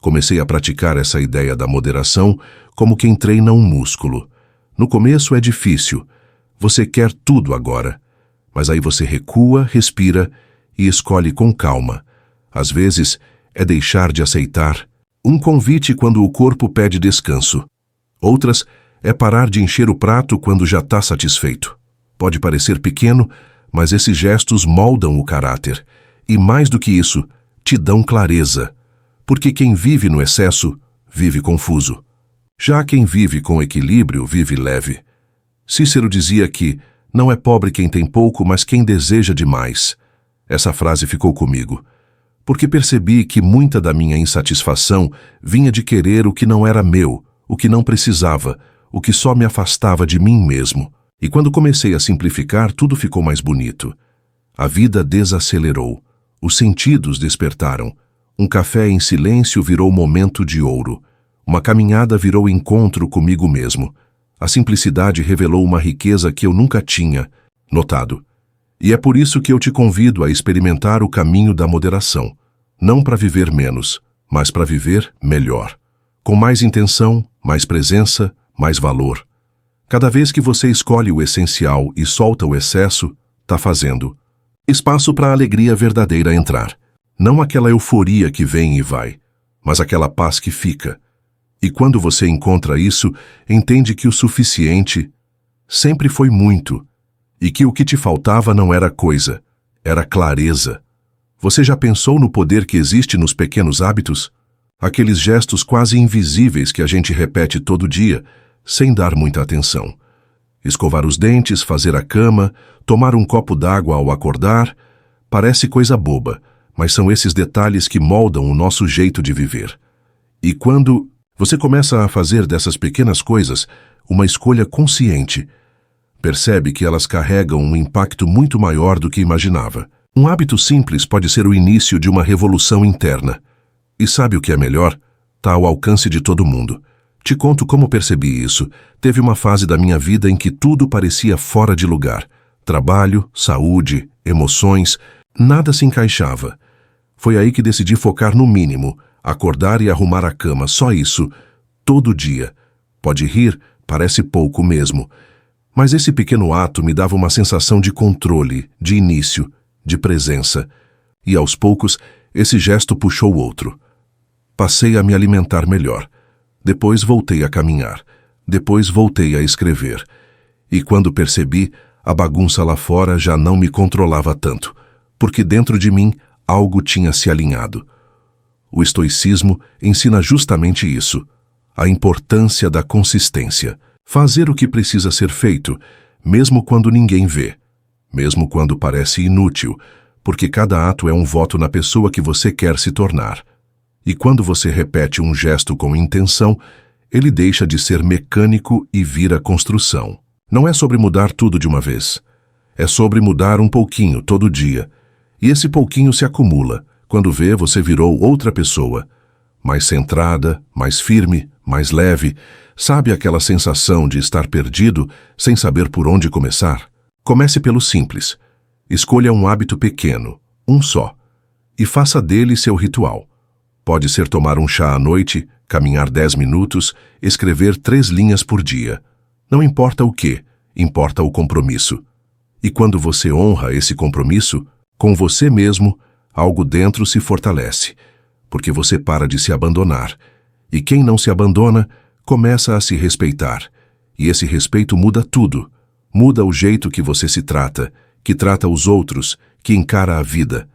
Comecei a praticar essa ideia da moderação como quem treina um músculo. No começo é difícil. Você quer tudo agora. Mas aí você recua, respira e escolhe com calma. Às vezes, é deixar de aceitar. Um convite quando o corpo pede descanso. Outras, é parar de encher o prato quando já está satisfeito. Pode parecer pequeno, mas esses gestos moldam o caráter. E mais do que isso, te dão clareza. Porque quem vive no excesso, vive confuso. Já quem vive com equilíbrio, vive leve. Cícero dizia que não é pobre quem tem pouco, mas quem deseja demais. Essa frase ficou comigo, porque percebi que muita da minha insatisfação vinha de querer o que não era meu, o que não precisava, o que só me afastava de mim mesmo. E quando comecei a simplificar, tudo ficou mais bonito. A vida desacelerou, os sentidos despertaram. Um café em silêncio virou momento de ouro. Uma caminhada virou encontro comigo mesmo. A simplicidade revelou uma riqueza que eu nunca tinha notado. E é por isso que eu te convido a experimentar o caminho da moderação. Não para viver menos, mas para viver melhor. Com mais intenção, mais presença, mais valor. Cada vez que você escolhe o essencial e solta o excesso, está fazendo espaço para a alegria verdadeira entrar. Não aquela euforia que vem e vai, mas aquela paz que fica. E quando você encontra isso, entende que o suficiente sempre foi muito, e que o que te faltava não era coisa, era clareza. Você já pensou no poder que existe nos pequenos hábitos? Aqueles gestos quase invisíveis que a gente repete todo dia, sem dar muita atenção. Escovar os dentes, fazer a cama, tomar um copo d'água ao acordar, parece coisa boba, mas são esses detalhes que moldam o nosso jeito de viver. E quando você começa a fazer dessas pequenas coisas uma escolha consciente, percebe que elas carregam um impacto muito maior do que imaginava. Um hábito simples pode ser o início de uma revolução interna. E sabe o que é melhor? Está ao alcance de todo mundo. Te conto como percebi isso. Teve uma fase da minha vida em que tudo parecia fora de lugar. Trabalho, saúde, emoções, nada se encaixava. Foi aí que decidi focar no mínimo, acordar e arrumar a cama, só isso, todo dia. Pode rir, parece pouco mesmo. Mas esse pequeno ato me dava uma sensação de controle, de início, de presença. E aos poucos, esse gesto puxou outro. Passei a me alimentar melhor. Depois voltei a caminhar. Depois voltei a escrever. E quando percebi, a bagunça lá fora já não me controlava tanto, porque dentro de mim algo tinha se alinhado. O estoicismo ensina justamente isso, a importância da consistência. Fazer o que precisa ser feito, mesmo quando ninguém vê, mesmo quando parece inútil, porque cada ato é um voto na pessoa que você quer se tornar. E quando você repete um gesto com intenção, ele deixa de ser mecânico e vira construção. Não é sobre mudar tudo de uma vez. É sobre mudar um pouquinho todo dia. E esse pouquinho se acumula. Quando vê, você virou outra pessoa. Mais centrada, mais firme, mais leve. Sabe aquela sensação de estar perdido sem saber por onde começar? Comece pelo simples. Escolha um hábito pequeno, um só, e faça dele seu ritual. Pode ser tomar um chá à noite, caminhar 10 minutos, escrever 3 linhas por dia. Não importa o que, importa o compromisso. E quando você honra esse compromisso, com você mesmo, algo dentro se fortalece, porque você para de se abandonar. E quem não se abandona, começa a se respeitar. E esse respeito muda tudo. Muda o jeito que você se trata, que trata os outros, que encara a vida.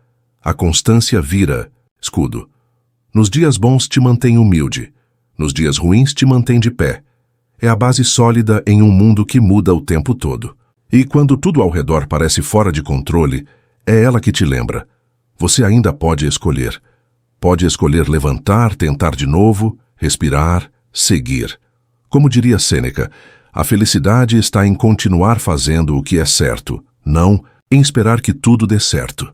A constância vira escudo. Nos dias bons te mantém humilde. Nos dias ruins te mantém de pé. É a base sólida em um mundo que muda o tempo todo. E quando tudo ao redor parece fora de controle, é ela que te lembra. Você ainda pode escolher. Pode escolher levantar, tentar de novo, respirar, seguir. Como diria Sêneca, a felicidade está em continuar fazendo o que é certo, não em esperar que tudo dê certo.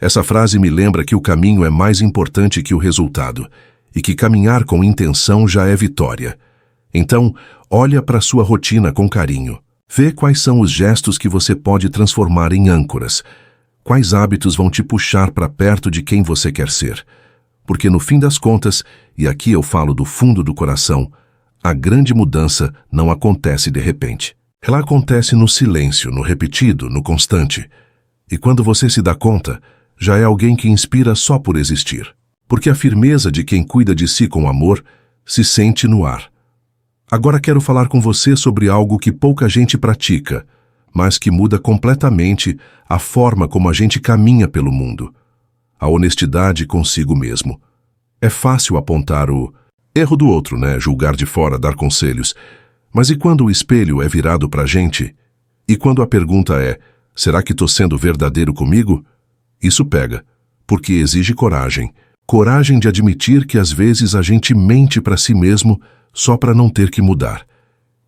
Essa frase me lembra que o caminho é mais importante que o resultado e que caminhar com intenção já é vitória. Então, olha para sua rotina com carinho. Vê quais são os gestos que você pode transformar em âncoras. Quais hábitos vão te puxar para perto de quem você quer ser. Porque no fim das contas, e aqui eu falo do fundo do coração, a grande mudança não acontece de repente. Ela acontece no silêncio, no repetido, no constante. E quando você se dá conta, já é alguém que inspira só por existir. Porque a firmeza de quem cuida de si com amor se sente no ar. Agora quero falar com você sobre algo que pouca gente pratica, mas que muda completamente a forma como a gente caminha pelo mundo. A honestidade consigo mesmo. É fácil apontar o erro do outro, né? Julgar de fora, dar conselhos. Mas e quando o espelho é virado pra gente? E quando a pergunta é, será que tô sendo verdadeiro comigo? Isso pega, porque exige coragem. Coragem de admitir que às vezes a gente mente pra si mesmo só para não ter que mudar.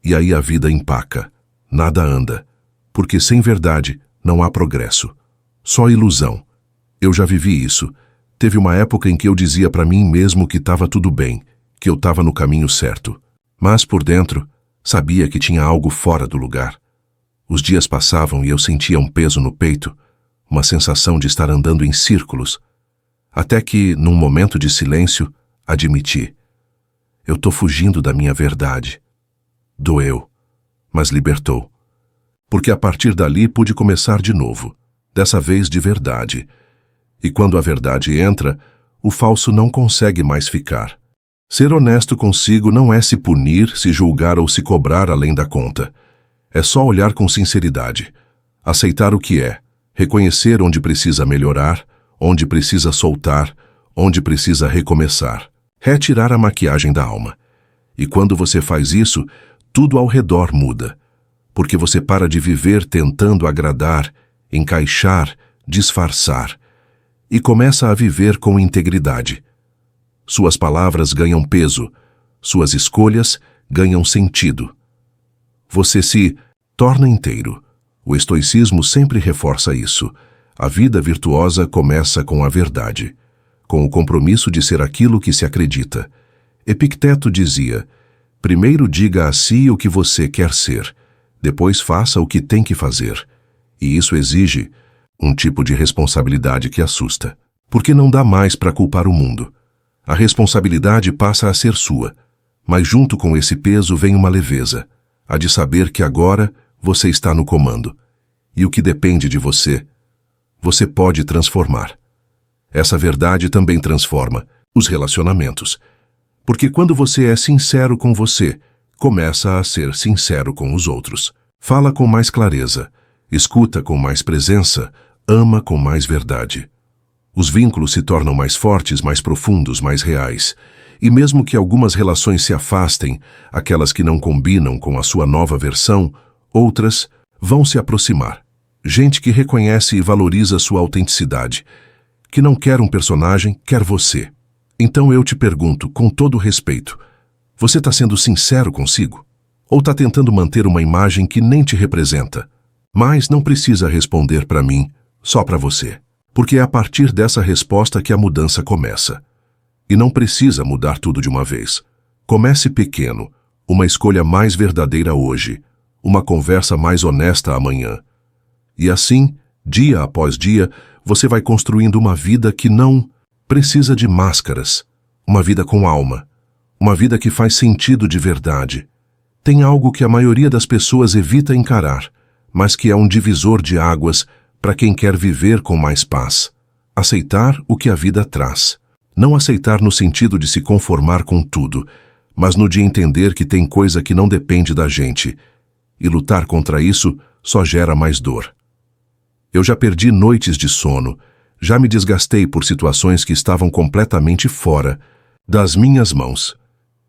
E aí a vida empaca. Nada anda. Porque sem verdade não há progresso. Só ilusão. Eu já vivi isso. Teve uma época em que eu dizia para mim mesmo que estava tudo bem, que eu estava no caminho certo. Mas por dentro, sabia que tinha algo fora do lugar. Os dias passavam e eu sentia um peso no peito, uma sensação de estar andando em círculos. Até que, num momento de silêncio, admiti. Eu tô fugindo da minha verdade. Doeu, mas libertou. Porque a partir dali pude começar de novo, dessa vez de verdade. E quando a verdade entra, o falso não consegue mais ficar. Ser honesto consigo não é se punir, se julgar ou se cobrar além da conta. É só olhar com sinceridade, aceitar o que é, reconhecer onde precisa melhorar, onde precisa soltar, onde precisa recomeçar. Retirar a maquiagem da alma. E quando você faz isso, tudo ao redor muda. Porque você para de viver tentando agradar, encaixar, disfarçar. E começa a viver com integridade. Suas palavras ganham peso, suas escolhas ganham sentido. Você se torna inteiro. O estoicismo sempre reforça isso. A vida virtuosa começa com a verdade, com o compromisso de ser aquilo que se acredita. Epicteto dizia, primeiro diga a si o que você quer ser, depois faça o que tem que fazer. E isso exige um tipo de responsabilidade que assusta, porque não dá mais para culpar o mundo. A responsabilidade passa a ser sua, mas junto com esse peso vem uma leveza, a de saber que agora você está no comando. E o que depende de você, você pode transformar. Essa verdade também transforma os relacionamentos. Porque quando você é sincero com você, começa a ser sincero com os outros. Fala com mais clareza, escuta com mais presença, ama com mais verdade. Os vínculos se tornam mais fortes, mais profundos, mais reais. E mesmo que algumas relações se afastem, aquelas que não combinam com a sua nova versão, outras vão se aproximar. Gente que reconhece e valoriza sua autenticidade, que não quer um personagem, quer você. Então eu te pergunto, com todo respeito, você está sendo sincero consigo? Ou está tentando manter uma imagem que nem te representa? Mas não precisa responder para mim, só para você. Porque é a partir dessa resposta que a mudança começa. E não precisa mudar tudo de uma vez. Comece pequeno, uma escolha mais verdadeira hoje, uma conversa mais honesta amanhã. E assim, dia após dia, você vai construindo uma vida que não precisa de máscaras, uma vida com alma, uma vida que faz sentido de verdade. Tem algo que a maioria das pessoas evita encarar, mas que é um divisor de águas para quem quer viver com mais paz. Aceitar o que a vida traz. Não aceitar no sentido de se conformar com tudo, mas no de entender que tem coisa que não depende da gente. E lutar contra isso só gera mais dor. Eu já perdi noites de sono, já me desgastei por situações que estavam completamente fora das minhas mãos.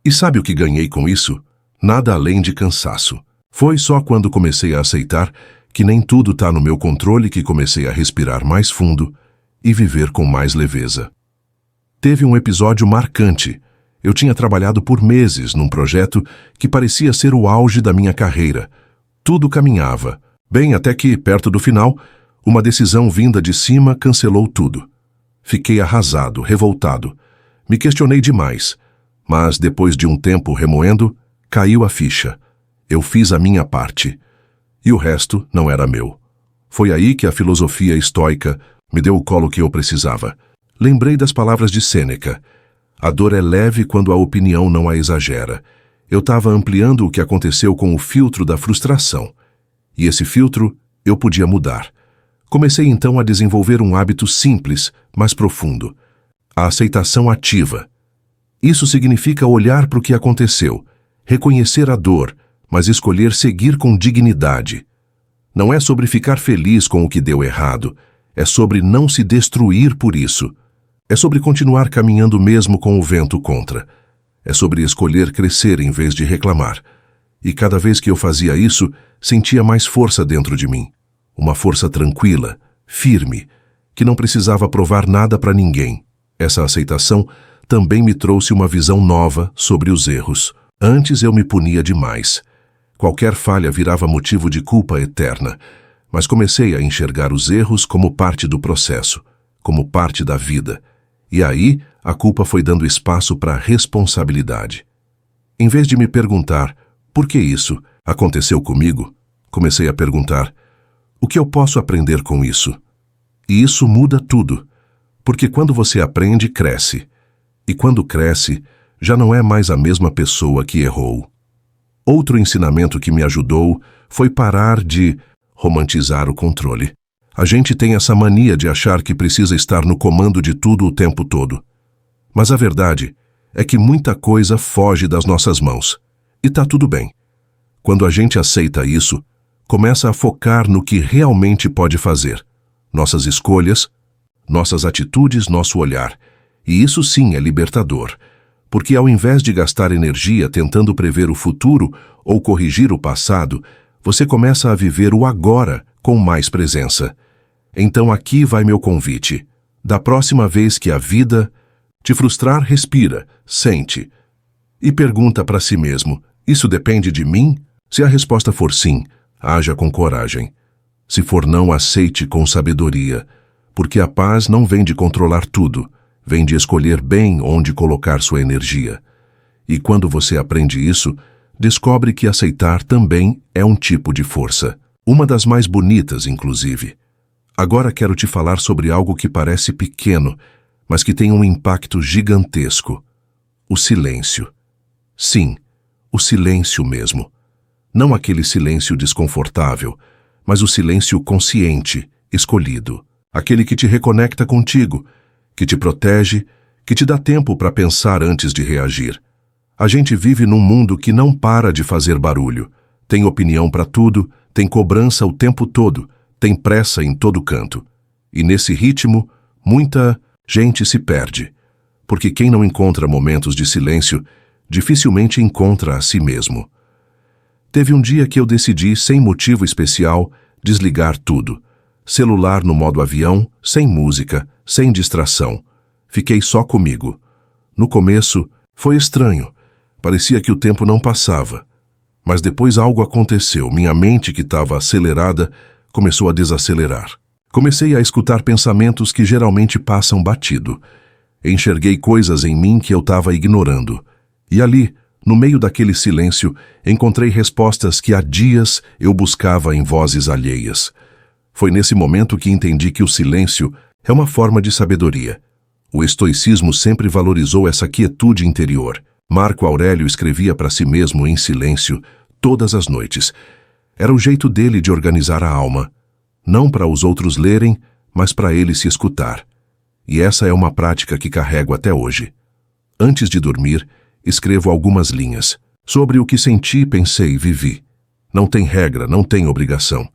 E sabe o que ganhei com isso? Nada além de cansaço. Foi só quando comecei a aceitar que nem tudo está no meu controle que comecei a respirar mais fundo e viver com mais leveza. Teve um episódio marcante. Eu tinha trabalhado por meses num projeto que parecia ser o auge da minha carreira. Tudo caminhava, bem até que, perto do final, uma decisão vinda de cima cancelou tudo. Fiquei arrasado, revoltado. Me questionei demais, mas depois de um tempo remoendo, caiu a ficha. Eu fiz a minha parte. e o resto não era meu. Foi aí que a filosofia estoica me deu o colo que eu precisava. Lembrei das palavras de Sêneca. A dor é leve quando a opinião não a exagera. Eu estava ampliando o que aconteceu com o filtro da frustração. E esse filtro eu podia mudar. Comecei então a desenvolver um hábito simples, mas profundo. A aceitação ativa. Isso significa olhar para o que aconteceu, reconhecer a dor, mas escolher seguir com dignidade. Não é sobre ficar feliz com o que deu errado, é sobre não se destruir por isso. É sobre continuar caminhando mesmo com o vento contra. É sobre escolher crescer em vez de reclamar. E cada vez que eu fazia isso, sentia mais força dentro de mim. Uma força tranquila, firme, que não precisava provar nada para ninguém. Essa aceitação também me trouxe uma visão nova sobre os erros. Antes eu me punia demais. Qualquer falha virava motivo de culpa eterna, mas comecei a enxergar os erros como parte do processo, como parte da vida. E aí, a culpa foi dando espaço para a responsabilidade. Em vez de me perguntar, por que isso aconteceu comigo, comecei a perguntar, o que eu posso aprender com isso? E isso muda tudo, porque quando você aprende, cresce. E quando cresce, já não é mais a mesma pessoa que errou. Outro ensinamento que me ajudou foi parar de romantizar o controle. A gente tem essa mania de achar que precisa estar no comando de tudo o tempo todo. Mas a verdade é que muita coisa foge das nossas mãos. E tá tudo bem. Quando a gente aceita isso, começa a focar no que realmente pode fazer. Nossas escolhas, nossas atitudes, nosso olhar. E isso sim é libertador. Porque ao invés de gastar energia tentando prever o futuro ou corrigir o passado, você começa a viver o agora com mais presença. Então aqui vai meu convite. Da próxima vez que a vida te frustrar, respira, sente e pergunta para si mesmo, isso depende de mim? Se a resposta for sim, haja com coragem. Se for não, aceite com sabedoria, porque a paz não vem de controlar tudo, vem de escolher bem onde colocar sua energia. E quando você aprende isso, descobre que aceitar também é um tipo de força. Uma das mais bonitas, inclusive. Agora quero te falar sobre algo que parece pequeno, mas que tem um impacto gigantesco. O silêncio. Sim, o silêncio mesmo. Não aquele silêncio desconfortável, mas o silêncio consciente, escolhido. Aquele que te reconecta contigo, que te protege, que te dá tempo para pensar antes de reagir. A gente vive num mundo que não para de fazer barulho. Tem opinião para tudo, tem cobrança o tempo todo, tem pressa em todo canto. E nesse ritmo, muita gente se perde. Porque quem não encontra momentos de silêncio, dificilmente encontra a si mesmo. Teve um dia que eu decidi, sem motivo especial, desligar tudo. Celular no modo avião, sem música, sem distração. Fiquei só comigo. No começo, foi estranho. Parecia que o tempo não passava. Mas depois algo aconteceu. Minha mente, que estava acelerada, começou a desacelerar. Comecei a escutar pensamentos que geralmente passam batido. Enxerguei coisas em mim que eu estava ignorando. E ali, no meio daquele silêncio, encontrei respostas que há dias eu buscava em vozes alheias. Foi nesse momento que entendi que o silêncio é uma forma de sabedoria. O estoicismo sempre valorizou essa quietude interior. Marco Aurélio escrevia para si mesmo em silêncio todas as noites. Era o jeito dele de organizar a alma. Não para os outros lerem, mas para ele se escutar. E essa é uma prática que carrego até hoje. Antes de dormir, escrevo algumas linhas sobre o que senti, pensei e vivi. Não tem regra, não tem obrigação.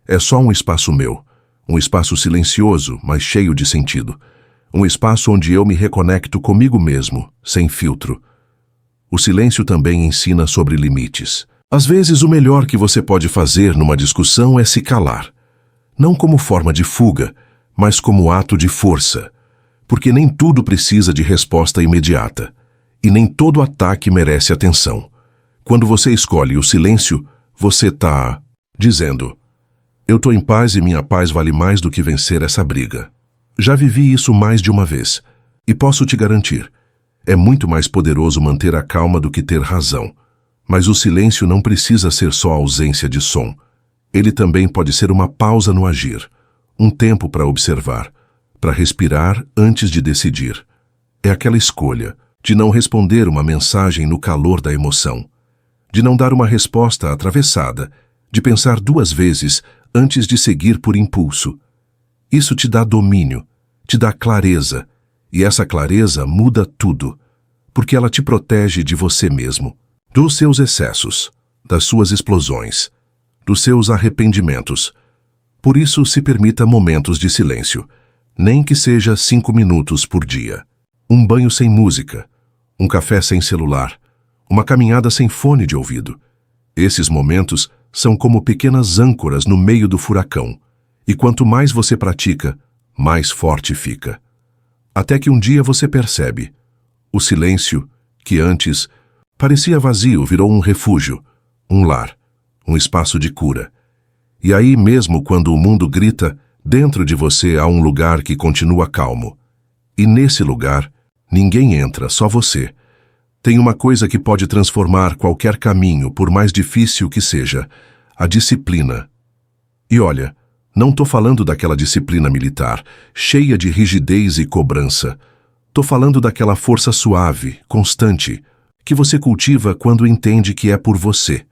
É só um espaço meu. Um espaço silencioso, mas cheio de sentido. Um espaço onde eu me reconecto comigo mesmo, sem filtro. O silêncio também ensina sobre limites. Às vezes, o melhor que você pode fazer numa discussão é se calar. Não como forma de fuga, mas como ato de força. Porque nem tudo precisa de resposta imediata. E nem todo ataque merece atenção. Quando você escolhe o silêncio, você está dizendo: eu estou em paz e minha paz vale mais do que vencer essa briga. Já vivi isso mais de uma vez. E posso te garantir, é muito mais poderoso manter a calma do que ter razão. Mas o silêncio não precisa ser só ausência de som. Ele também pode ser uma pausa no agir, um tempo para observar, para respirar antes de decidir. É aquela escolha de não responder uma mensagem no calor da emoção, de não dar uma resposta atravessada, de pensar 2 vezes antes de seguir por impulso. Isso te dá domínio, te dá clareza, e essa clareza muda tudo, porque ela te protege de você mesmo, dos seus excessos, das suas explosões, dos seus arrependimentos. Por isso, se permita momentos de silêncio, nem que seja 5 minutos por dia. Um banho sem música, um café sem celular, uma caminhada sem fone de ouvido. Esses momentos são como pequenas âncoras no meio do furacão, e quanto mais você pratica, mais forte fica. Até que um dia você percebe, o silêncio, que antes parecia vazio, virou um refúgio, um lar, um espaço de cura. E aí, mesmo quando o mundo grita, dentro de você há um lugar que continua calmo. E nesse lugar, ninguém entra, só você. Tem uma coisa que pode transformar qualquer caminho, por mais difícil que seja: a disciplina. E olha, não tô falando daquela disciplina militar, cheia de rigidez e cobrança. Tô falando daquela força suave, constante, que você cultiva quando entende que é por você.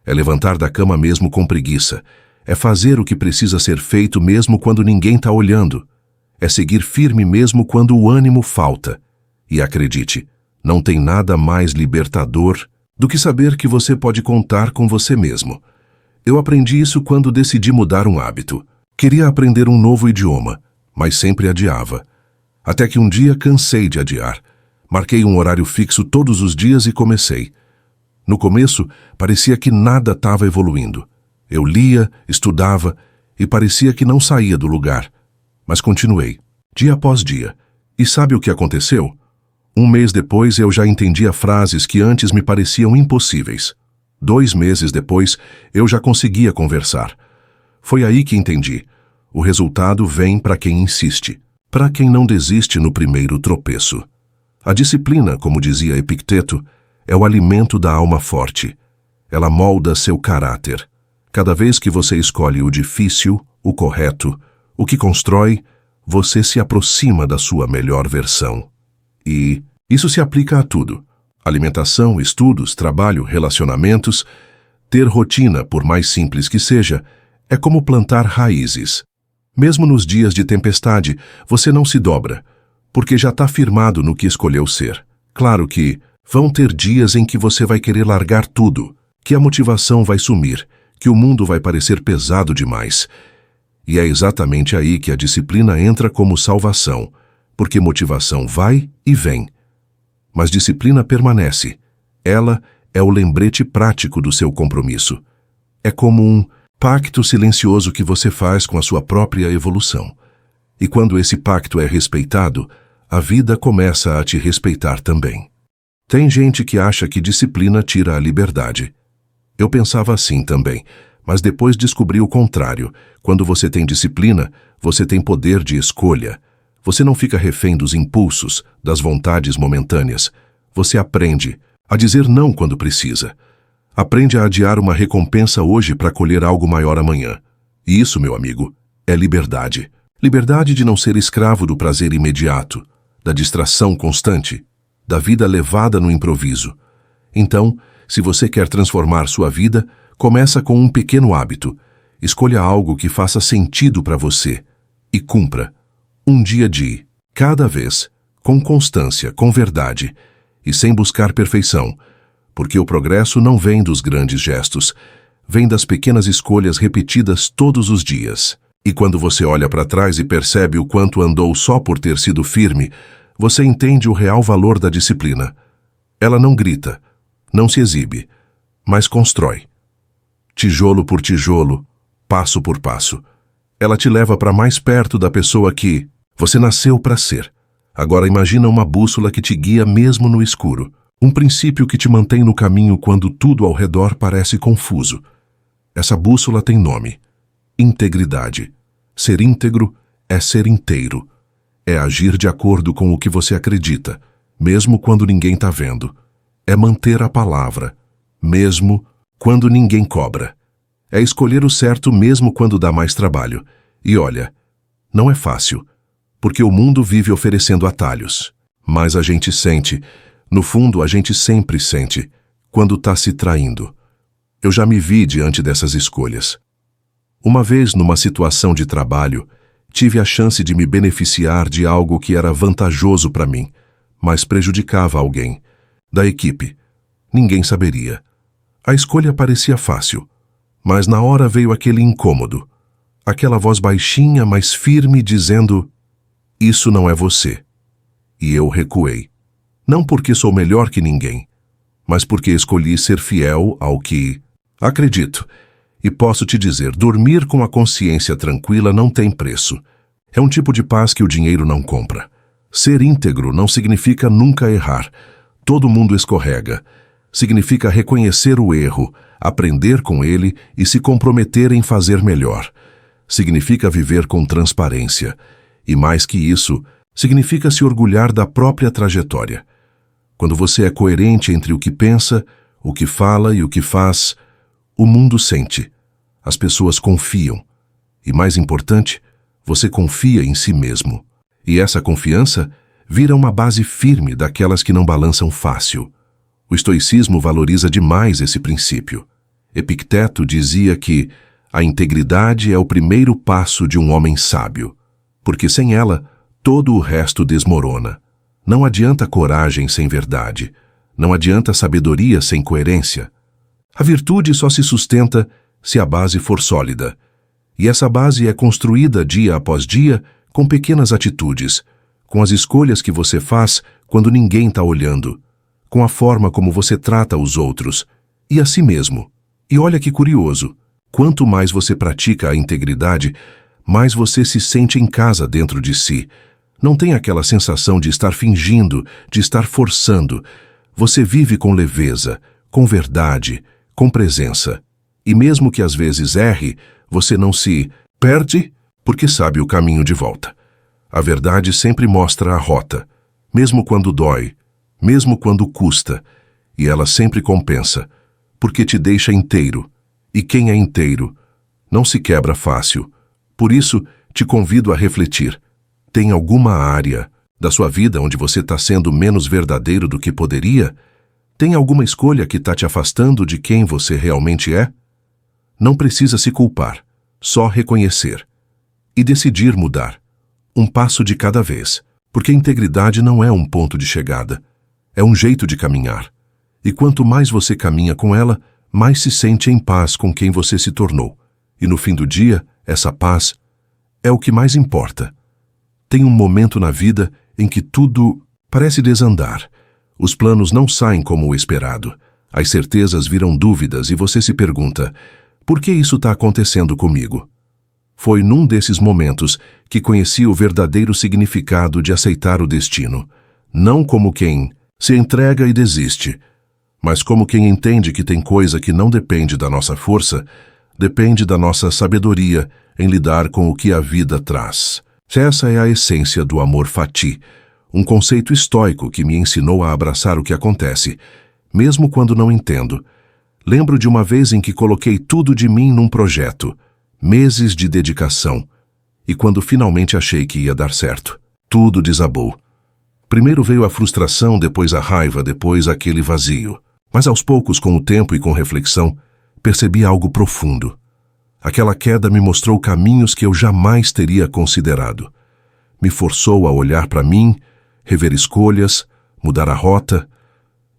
É levantar da cama mesmo com preguiça. É fazer o que precisa ser feito mesmo quando ninguém tá olhando. É seguir firme mesmo quando o ânimo falta. E acredite, não tem nada mais libertador do que saber que você pode contar com você mesmo. Eu aprendi isso quando decidi mudar um hábito. Queria aprender um novo idioma, mas sempre adiava. Até que um dia cansei de adiar. Marquei um horário fixo todos os dias e comecei. No começo, parecia que nada estava evoluindo. Eu lia, estudava e parecia que não saía do lugar. Mas continuei, dia após dia. E sabe o que aconteceu? 1 mês depois eu já entendia frases que antes me pareciam impossíveis. 2 meses depois eu já conseguia conversar. Foi aí que entendi. O resultado vem para quem insiste, para quem não desiste no primeiro tropeço. A disciplina, como dizia Epicteto, é o alimento da alma forte. Ela molda seu caráter. Cada vez que você escolhe o difícil, o correto, o que constrói, você se aproxima da sua melhor versão. E isso se aplica a tudo. Alimentação, estudos, trabalho, relacionamentos. Ter rotina, por mais simples que seja, é como plantar raízes. Mesmo nos dias de tempestade, você não se dobra, porque já está firmado no que escolheu ser. Claro que vão ter dias em que você vai querer largar tudo, que a motivação vai sumir, que o mundo vai parecer pesado demais. E é exatamente aí que a disciplina entra como salvação, porque motivação vai e vem. Mas disciplina permanece. Ela é o lembrete prático do seu compromisso. É como um pacto silencioso que você faz com a sua própria evolução. E quando esse pacto é respeitado, a vida começa a te respeitar também. Tem gente que acha que disciplina tira a liberdade. Eu pensava assim também, mas depois descobri o contrário. Quando você tem disciplina, você tem poder de escolha. Você não fica refém dos impulsos, das vontades momentâneas. Você aprende a dizer não quando precisa. Aprende a adiar uma recompensa hoje para colher algo maior amanhã. E isso, meu amigo, é liberdade. Liberdade de não ser escravo do prazer imediato, da distração constante, da vida levada no improviso. Então, se você quer transformar sua vida, começa com um pequeno hábito. Escolha algo que faça sentido para você e cumpra. Um dia de cada vez, com constância, com verdade e sem buscar perfeição, porque o progresso não vem dos grandes gestos, vem das pequenas escolhas repetidas todos os dias. E quando você olha para trás e percebe o quanto andou só por ter sido firme, você entende o real valor da disciplina. Ela não grita, não se exibe, mas constrói. Tijolo por tijolo, passo por passo. Ela te leva para mais perto da pessoa que você nasceu para ser. Agora imagina uma bússola que te guia mesmo no escuro. Um princípio que te mantém no caminho quando tudo ao redor parece confuso. Essa bússola tem nome: integridade. Ser íntegro é ser inteiro. É agir de acordo com o que você acredita, mesmo quando ninguém está vendo. É manter a palavra, mesmo quando ninguém cobra. É escolher o certo mesmo quando dá mais trabalho. E olha, não é fácil, porque o mundo vive oferecendo atalhos. Mas a gente sente, no fundo a gente sempre sente, quando está se traindo. Eu já me vi diante dessas escolhas. Uma vez, numa situação de trabalho, tive a chance de me beneficiar de algo que era vantajoso para mim, mas prejudicava alguém. Da equipe. Ninguém saberia. A escolha parecia fácil, mas na hora veio aquele incômodo. Aquela voz baixinha, mas firme, dizendo: "Isso não é você." E eu recuei. Não porque sou melhor que ninguém, mas porque escolhi ser fiel ao que acredito. E posso te dizer, dormir com a consciência tranquila não tem preço. É um tipo de paz que o dinheiro não compra. Ser íntegro não significa nunca errar. Todo mundo escorrega. Significa reconhecer o erro, aprender com ele e se comprometer em fazer melhor. Significa viver com transparência. E mais que isso, significa se orgulhar da própria trajetória. Quando você é coerente entre o que pensa, o que fala e o que faz, o mundo sente. As pessoas confiam. E mais importante, você confia em si mesmo. E essa confiança vira uma base firme daquelas que não balançam fácil. O estoicismo valoriza demais esse princípio. Epicteto dizia que a integridade é o primeiro passo de um homem sábio, porque sem ela, todo o resto desmorona. Não adianta coragem sem verdade. Não adianta sabedoria sem coerência. A virtude só se sustenta se a base for sólida. E essa base é construída dia após dia com pequenas atitudes, com as escolhas que você faz quando ninguém está olhando, com a forma como você trata os outros e a si mesmo. E olha que curioso, quanto mais você pratica a integridade, mais você se sente em casa dentro de si. Não tem aquela sensação de estar fingindo, de estar forçando. Você vive com leveza, com verdade, com presença. E mesmo que às vezes erre, você não se perde porque sabe o caminho de volta. A verdade sempre mostra a rota, mesmo quando dói, mesmo quando custa, e ela sempre compensa, porque te deixa inteiro. E quem é inteiro não se quebra fácil. Por isso, te convido a refletir. Tem alguma área da sua vida onde você está sendo menos verdadeiro do que poderia? Tem alguma escolha que está te afastando de quem você realmente é? Não precisa se culpar, só reconhecer. E decidir mudar. Um passo de cada vez, porque integridade não é um ponto de chegada. É um jeito de caminhar. E quanto mais você caminha com ela, mais se sente em paz com quem você se tornou. E no fim do dia, essa paz é o que mais importa. Tem um momento na vida em que tudo parece desandar. Os planos não saem como o esperado. As certezas viram dúvidas e você se pergunta: por que isso está acontecendo comigo? Foi num desses momentos que conheci o verdadeiro significado de aceitar o destino. Não como quem se entrega e desiste, mas como quem entende que tem coisa que não depende da nossa força, depende da nossa sabedoria em lidar com o que a vida traz. Essa é a essência do amor fati, um conceito estoico que me ensinou a abraçar o que acontece, mesmo quando não entendo. Lembro de uma vez em que coloquei tudo de mim num projeto, meses de dedicação, e quando finalmente achei que ia dar certo, tudo desabou. Primeiro veio a frustração, depois a raiva, depois aquele vazio. Mas aos poucos, com o tempo e com reflexão, percebi algo profundo. Aquela queda me mostrou caminhos que eu jamais teria considerado. Me forçou a olhar para mim, rever escolhas, mudar a rota.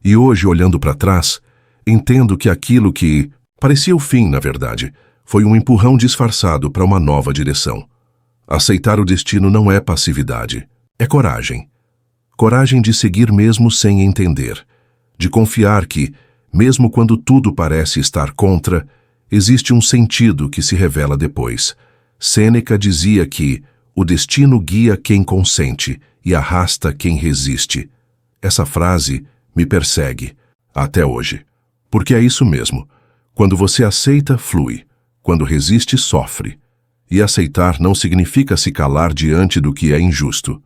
E hoje, olhando para trás, entendo que aquilo que parecia o fim, na verdade, foi um empurrão disfarçado para uma nova direção. Aceitar o destino não é passividade, é coragem. Coragem de seguir mesmo sem entender. De confiar que, mesmo quando tudo parece estar contra, existe um sentido que se revela depois. Sêneca dizia que o destino guia quem consente e arrasta quem resiste. Essa frase me persegue até hoje. Porque é isso mesmo. Quando você aceita, flui. Quando resiste, sofre. E aceitar não significa se calar diante do que é injusto.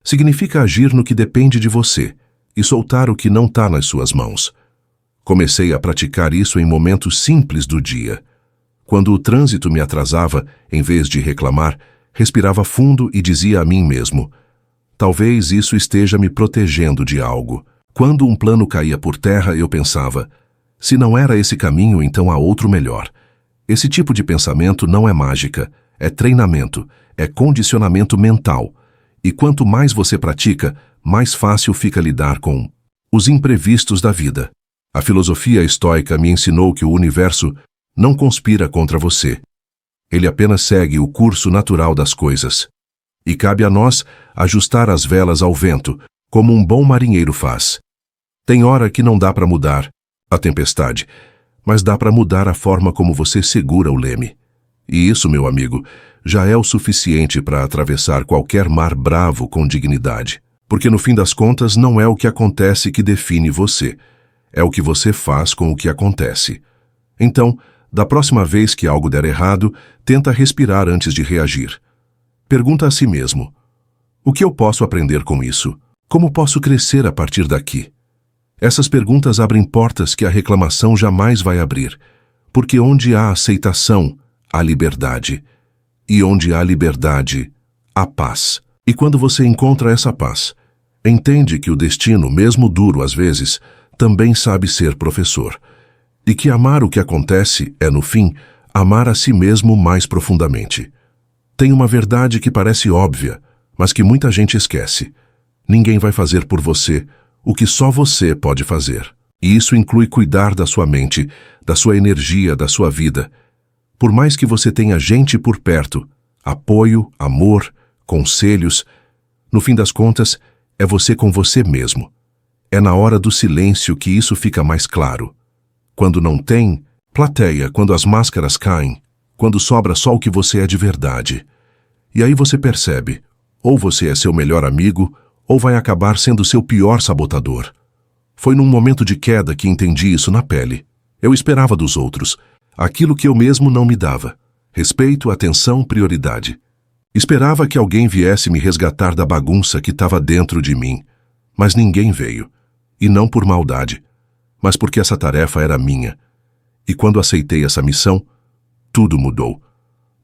Significa agir no que depende de você e soltar o que não está nas suas mãos. Comecei a praticar isso em momentos simples do dia. Quando o trânsito me atrasava, em vez de reclamar, respirava fundo e dizia a mim mesmo: talvez isso esteja me protegendo de algo. Quando um plano caía por terra, eu pensava: se não era esse caminho, então há outro melhor. Esse tipo de pensamento não é mágica, é treinamento, é condicionamento mental. E quanto mais você pratica, mais fácil fica lidar com os imprevistos da vida. A filosofia estoica me ensinou que o universo não conspira contra você. Ele apenas segue o curso natural das coisas. E cabe a nós ajustar as velas ao vento, como um bom marinheiro faz. Tem hora que não dá para mudar a tempestade, mas dá para mudar a forma como você segura o leme. E isso, meu amigo, já é o suficiente para atravessar qualquer mar bravo com dignidade. Porque no fim das contas não é o que acontece que define você, é o que você faz com o que acontece. Então, da próxima vez que algo der errado, tenta respirar antes de reagir. Pergunta a si mesmo: o que eu posso aprender com isso? Como posso crescer a partir daqui? Essas perguntas abrem portas que a reclamação jamais vai abrir, porque onde há aceitação, há liberdade. E onde há liberdade, há paz. E quando você encontra essa paz, entende que o destino, mesmo duro às vezes, também sabe ser professor. E que amar o que acontece é, no fim, amar a si mesmo mais profundamente. Tem uma verdade que parece óbvia, mas que muita gente esquece. Ninguém vai fazer por você o que só você pode fazer. E isso inclui cuidar da sua mente, da sua energia, da sua vida. Por mais que você tenha gente por perto, apoio, amor, conselhos, no fim das contas, é você com você mesmo. É na hora do silêncio que isso fica mais claro. Quando não tem, plateia, quando as máscaras caem, quando sobra só o que você é de verdade. E aí você percebe, ou você é seu melhor amigo, ou vai acabar sendo seu pior sabotador. Foi num momento de queda que entendi isso na pele. Eu esperava dos outros aquilo que eu mesmo não me dava: respeito, atenção, prioridade. Esperava que alguém viesse me resgatar da bagunça que estava dentro de mim, mas ninguém veio. E não por maldade, mas porque essa tarefa era minha. E quando aceitei essa missão, tudo mudou.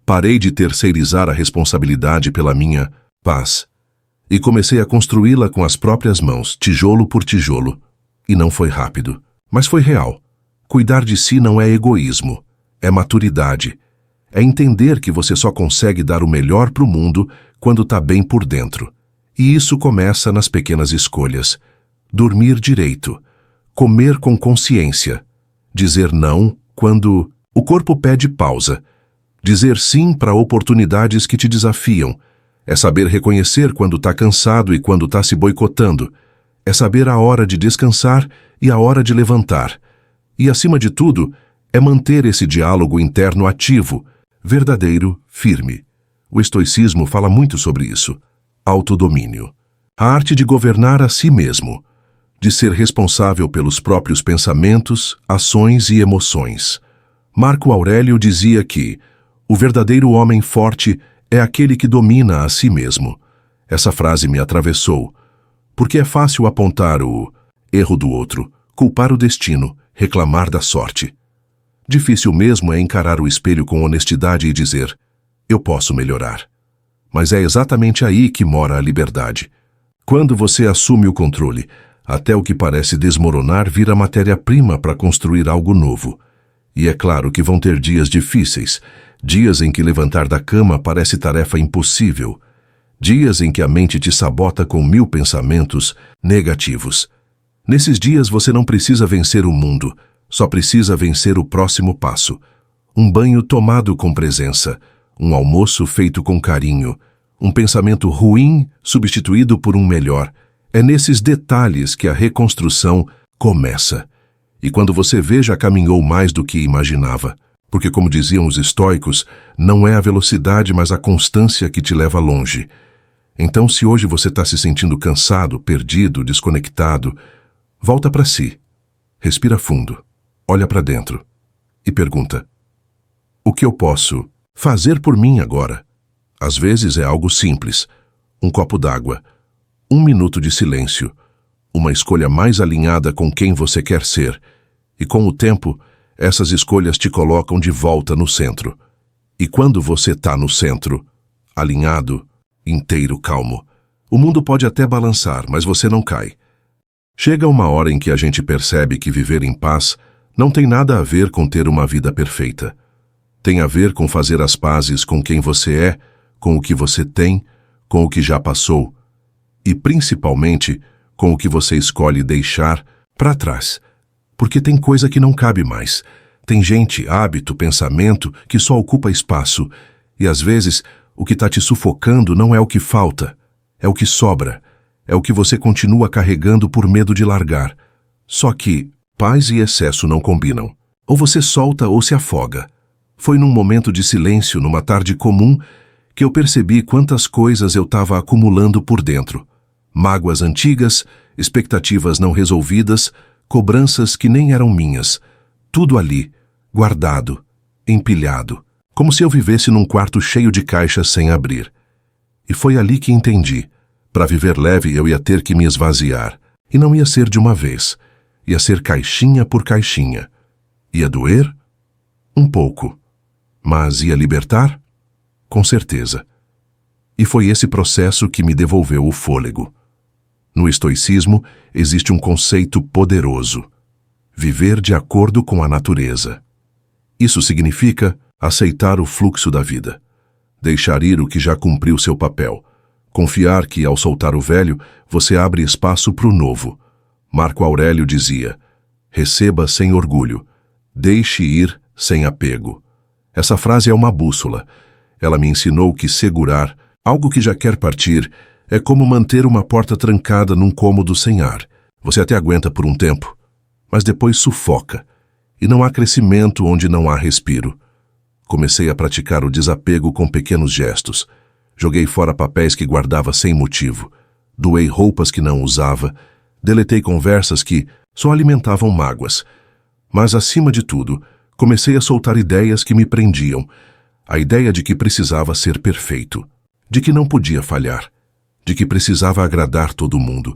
Parei de terceirizar a responsabilidade pela minha paz e comecei a construí-la com as próprias mãos, tijolo por tijolo. E não foi rápido, mas foi real. Cuidar de si não é egoísmo, é maturidade. É entender que você só consegue dar o melhor para o mundo quando está bem por dentro. E isso começa nas pequenas escolhas. Dormir direito, comer com consciência, dizer não quando o corpo pede pausa, dizer sim para oportunidades que te desafiam. É saber reconhecer quando está cansado e quando está se boicotando. É saber a hora de descansar e a hora de levantar. E, acima de tudo, é manter esse diálogo interno ativo, verdadeiro, firme. O estoicismo fala muito sobre isso. Autodomínio. A arte de governar a si mesmo, de ser responsável pelos próprios pensamentos, ações e emoções. Marco Aurélio dizia que o verdadeiro homem forte é aquele que domina a si mesmo. Essa frase me atravessou, porque é fácil apontar o erro do outro, culpar o destino, reclamar da sorte. Difícil mesmo é encarar o espelho com honestidade e dizer: eu posso melhorar. Mas é exatamente aí que mora a liberdade. Quando você assume o controle, até o que parece desmoronar vira matéria-prima para construir algo novo. E é claro que vão ter dias difíceis, dias em que levantar da cama parece tarefa impossível, dias em que a mente te sabota com 1000 pensamentos negativos. Nesses dias você não precisa vencer o mundo, só precisa vencer o próximo passo. Um banho tomado com presença, um almoço feito com carinho, um pensamento ruim substituído por um melhor. É nesses detalhes que a reconstrução começa. E quando você vê, já caminhou mais do que imaginava. Porque, como diziam os estoicos, não é a velocidade, mas a constância que te leva longe. Então, se hoje você está se sentindo cansado, perdido, desconectado, volta para si. Respira fundo, olha para dentro e pergunta: o que eu posso fazer por mim agora? Às vezes é algo simples: um copo d'água, 1 minuto de silêncio, uma escolha mais alinhada com quem você quer ser. E com o tempo, Essas escolhas te colocam de volta no centro. E quando você está no centro, alinhado, inteiro, calmo, o mundo pode até balançar, mas você não cai. Chega uma hora em que a gente percebe que viver em paz não tem nada a ver com ter uma vida perfeita. Tem a ver com fazer as pazes com quem você é, com o que você tem, com o que já passou e, principalmente, com o que você escolhe deixar para trás. Porque tem coisa que não cabe mais. Tem gente, hábito, pensamento que só ocupa espaço e, às vezes, o que está te sufocando não é o que falta, é o que sobra, é o que você continua carregando por medo de largar. Só que paz e excesso não combinam. Ou você solta ou se afoga. Foi num momento de silêncio, numa tarde comum, que eu percebi quantas coisas eu estava acumulando por dentro. Mágoas antigas, expectativas não resolvidas, cobranças que nem eram minhas. Tudo ali, guardado, empilhado, como se eu vivesse num quarto cheio de caixas sem abrir. E foi ali que entendi. Para viver leve eu ia ter que me esvaziar. E não ia ser de uma vez. Ia ser caixinha por caixinha. Ia doer? Um pouco. Mas ia libertar? Com certeza. E foi esse processo que me devolveu o fôlego. No estoicismo, existe um conceito poderoso: viver de acordo com a natureza. Isso significa aceitar o fluxo da vida, deixar ir o que já cumpriu seu papel, confiar que, ao soltar o velho, você abre espaço para o novo. Marco Aurélio dizia: receba sem orgulho, deixe ir sem apego. Essa frase é uma bússola. Ela me ensinou que segurar algo que já quer partir é como manter uma porta trancada num cômodo sem ar. Você até aguenta por um tempo, mas depois sufoca, e não há crescimento onde não há respiro. Comecei a praticar o desapego com pequenos gestos. Joguei fora papéis que guardava sem motivo. Doei roupas que não usava. Deletei conversas que só alimentavam mágoas. Mas, acima de tudo, comecei a soltar ideias que me prendiam. A ideia de que precisava ser perfeito, de que não podia falhar, de que precisava agradar todo mundo.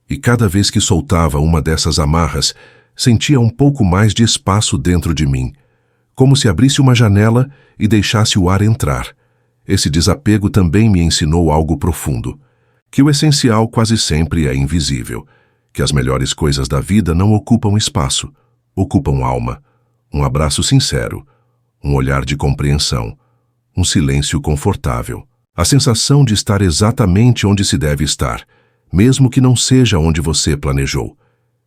E cada vez que soltava uma dessas amarras, sentia um pouco mais de espaço dentro de mim, como se abrisse uma janela e deixasse o ar entrar. Esse desapego também me ensinou algo profundo, que o essencial quase sempre é invisível, que as melhores coisas da vida não ocupam espaço, ocupam alma, um abraço sincero, um olhar de compreensão, um silêncio confortável, a sensação de estar exatamente onde se deve estar, mesmo que não seja onde você planejou.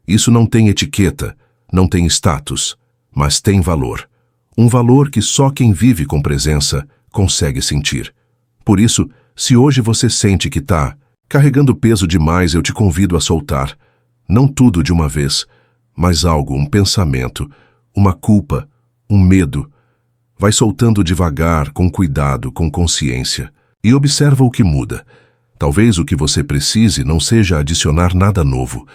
Isso não tem etiqueta, não tem status, mas tem valor. Um valor que só quem vive com presença consegue sentir. Por isso, se hoje você sente que está carregando peso demais, eu te convido a soltar. Não tudo de uma vez, mas algo, um pensamento, uma culpa, um medo. Vai soltando devagar, com cuidado, com consciência. E observa o que muda. Talvez o que você precise não seja adicionar nada novo.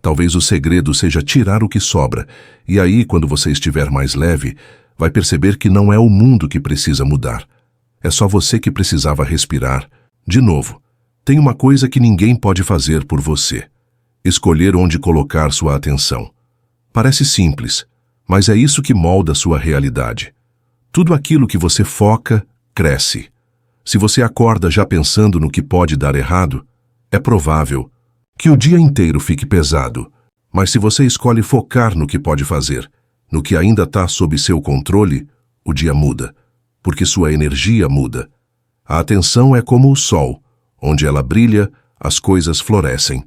Talvez o segredo seja tirar o que sobra. E aí, quando você estiver mais leve, vai perceber que não é o mundo que precisa mudar. É só você que precisava respirar. De novo, tem uma coisa que ninguém pode fazer por você: escolher onde colocar sua atenção. Parece simples, mas é isso que molda sua realidade. Tudo aquilo que você foca, cresce. Se você acorda já pensando no que pode dar errado, é provável que o dia inteiro fique pesado. Mas se você escolhe focar no que pode fazer, no que ainda está sob seu controle, o dia muda, porque sua energia muda. A atenção é como o sol: onde ela brilha, as coisas florescem.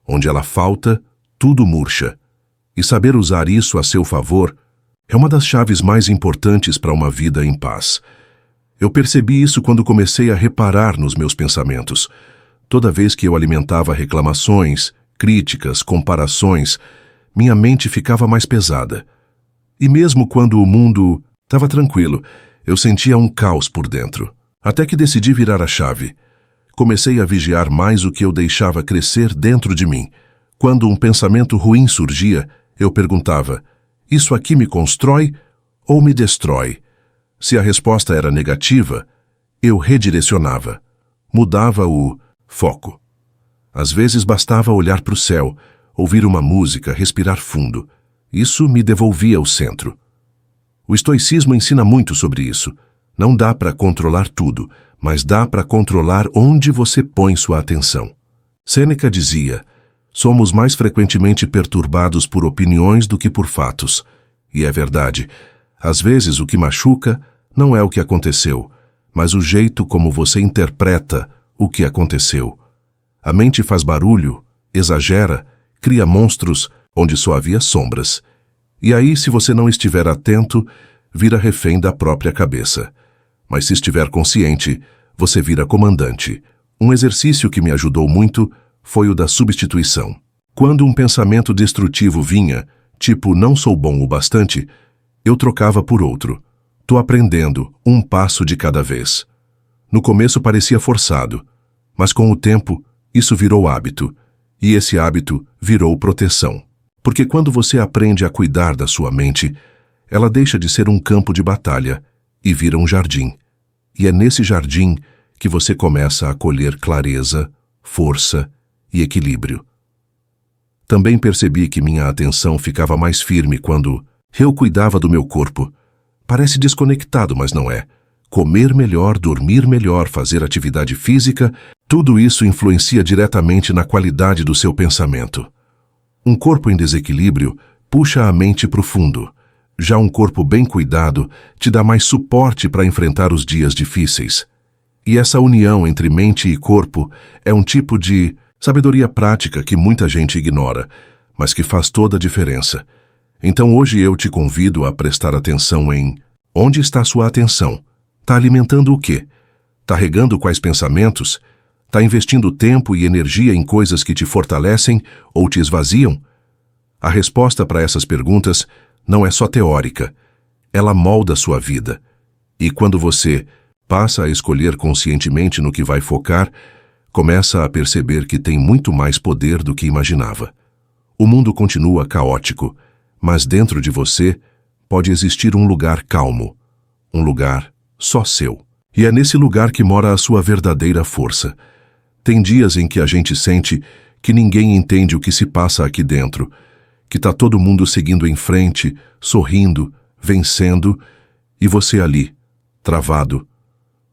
Onde ela falta, tudo murcha. E saber usar isso a seu favor é uma das chaves mais importantes para uma vida em paz. Eu percebi isso quando comecei a reparar nos meus pensamentos. Toda vez que eu alimentava reclamações, críticas, comparações, minha mente ficava mais pesada. E mesmo quando o mundo estava tranquilo, eu sentia um caos por dentro. Até que decidi virar a chave. Comecei a vigiar mais o que eu deixava crescer dentro de mim. Quando um pensamento ruim surgia, eu perguntava: isso aqui me constrói ou me destrói? Se a resposta era negativa, eu redirecionava. Mudava o foco. Às vezes bastava olhar para o céu, ouvir uma música, respirar fundo. Isso me devolvia ao centro. O estoicismo ensina muito sobre isso. Não dá para controlar tudo, mas dá para controlar onde você põe sua atenção. Sêneca dizia: somos mais frequentemente perturbados por opiniões do que por fatos. E é verdade. Às vezes o que machuca não é o que aconteceu, mas o jeito como você interpreta o que aconteceu. A mente faz barulho, exagera, cria monstros onde só havia sombras. E aí, se você não estiver atento, vira refém da própria cabeça. Mas se estiver consciente, você vira comandante. Um exercício que me ajudou muito foi o da substituição. Quando um pensamento destrutivo vinha, tipo não sou bom o bastante, eu trocava por outro. Tô aprendendo, um passo de cada vez. No começo parecia forçado, mas com o tempo, isso virou hábito. E esse hábito virou proteção. Porque quando você aprende a cuidar da sua mente, ela deixa de ser um campo de batalha e vira um jardim. E é nesse jardim que você começa a colher clareza, força e equilíbrio. Também percebi que minha atenção ficava mais firme quando eu cuidava do meu corpo. Parece desconectado, mas não é. Comer melhor, dormir melhor, fazer atividade física, tudo isso influencia diretamente na qualidade do seu pensamento. Um corpo em desequilíbrio puxa a mente para o fundo. Já um corpo bem cuidado te dá mais suporte para enfrentar os dias difíceis. E essa união entre mente e corpo é um tipo de sabedoria prática que muita gente ignora, mas que faz toda a diferença. Então hoje eu te convido a prestar atenção em onde está sua atenção. Está alimentando o quê? Está regando quais pensamentos? Está investindo tempo e energia em coisas que te fortalecem ou te esvaziam? A resposta para essas perguntas não é só teórica. Ela molda sua vida. E quando você passa a escolher conscientemente no que vai focar, começa a perceber que tem muito mais poder do que imaginava. O mundo continua caótico, mas dentro de você pode existir um lugar calmo, um lugar só seu. E é nesse lugar que mora a sua verdadeira força. Tem dias em que a gente sente que ninguém entende o que se passa aqui dentro, que está todo mundo seguindo em frente, sorrindo, vencendo, e você ali, travado,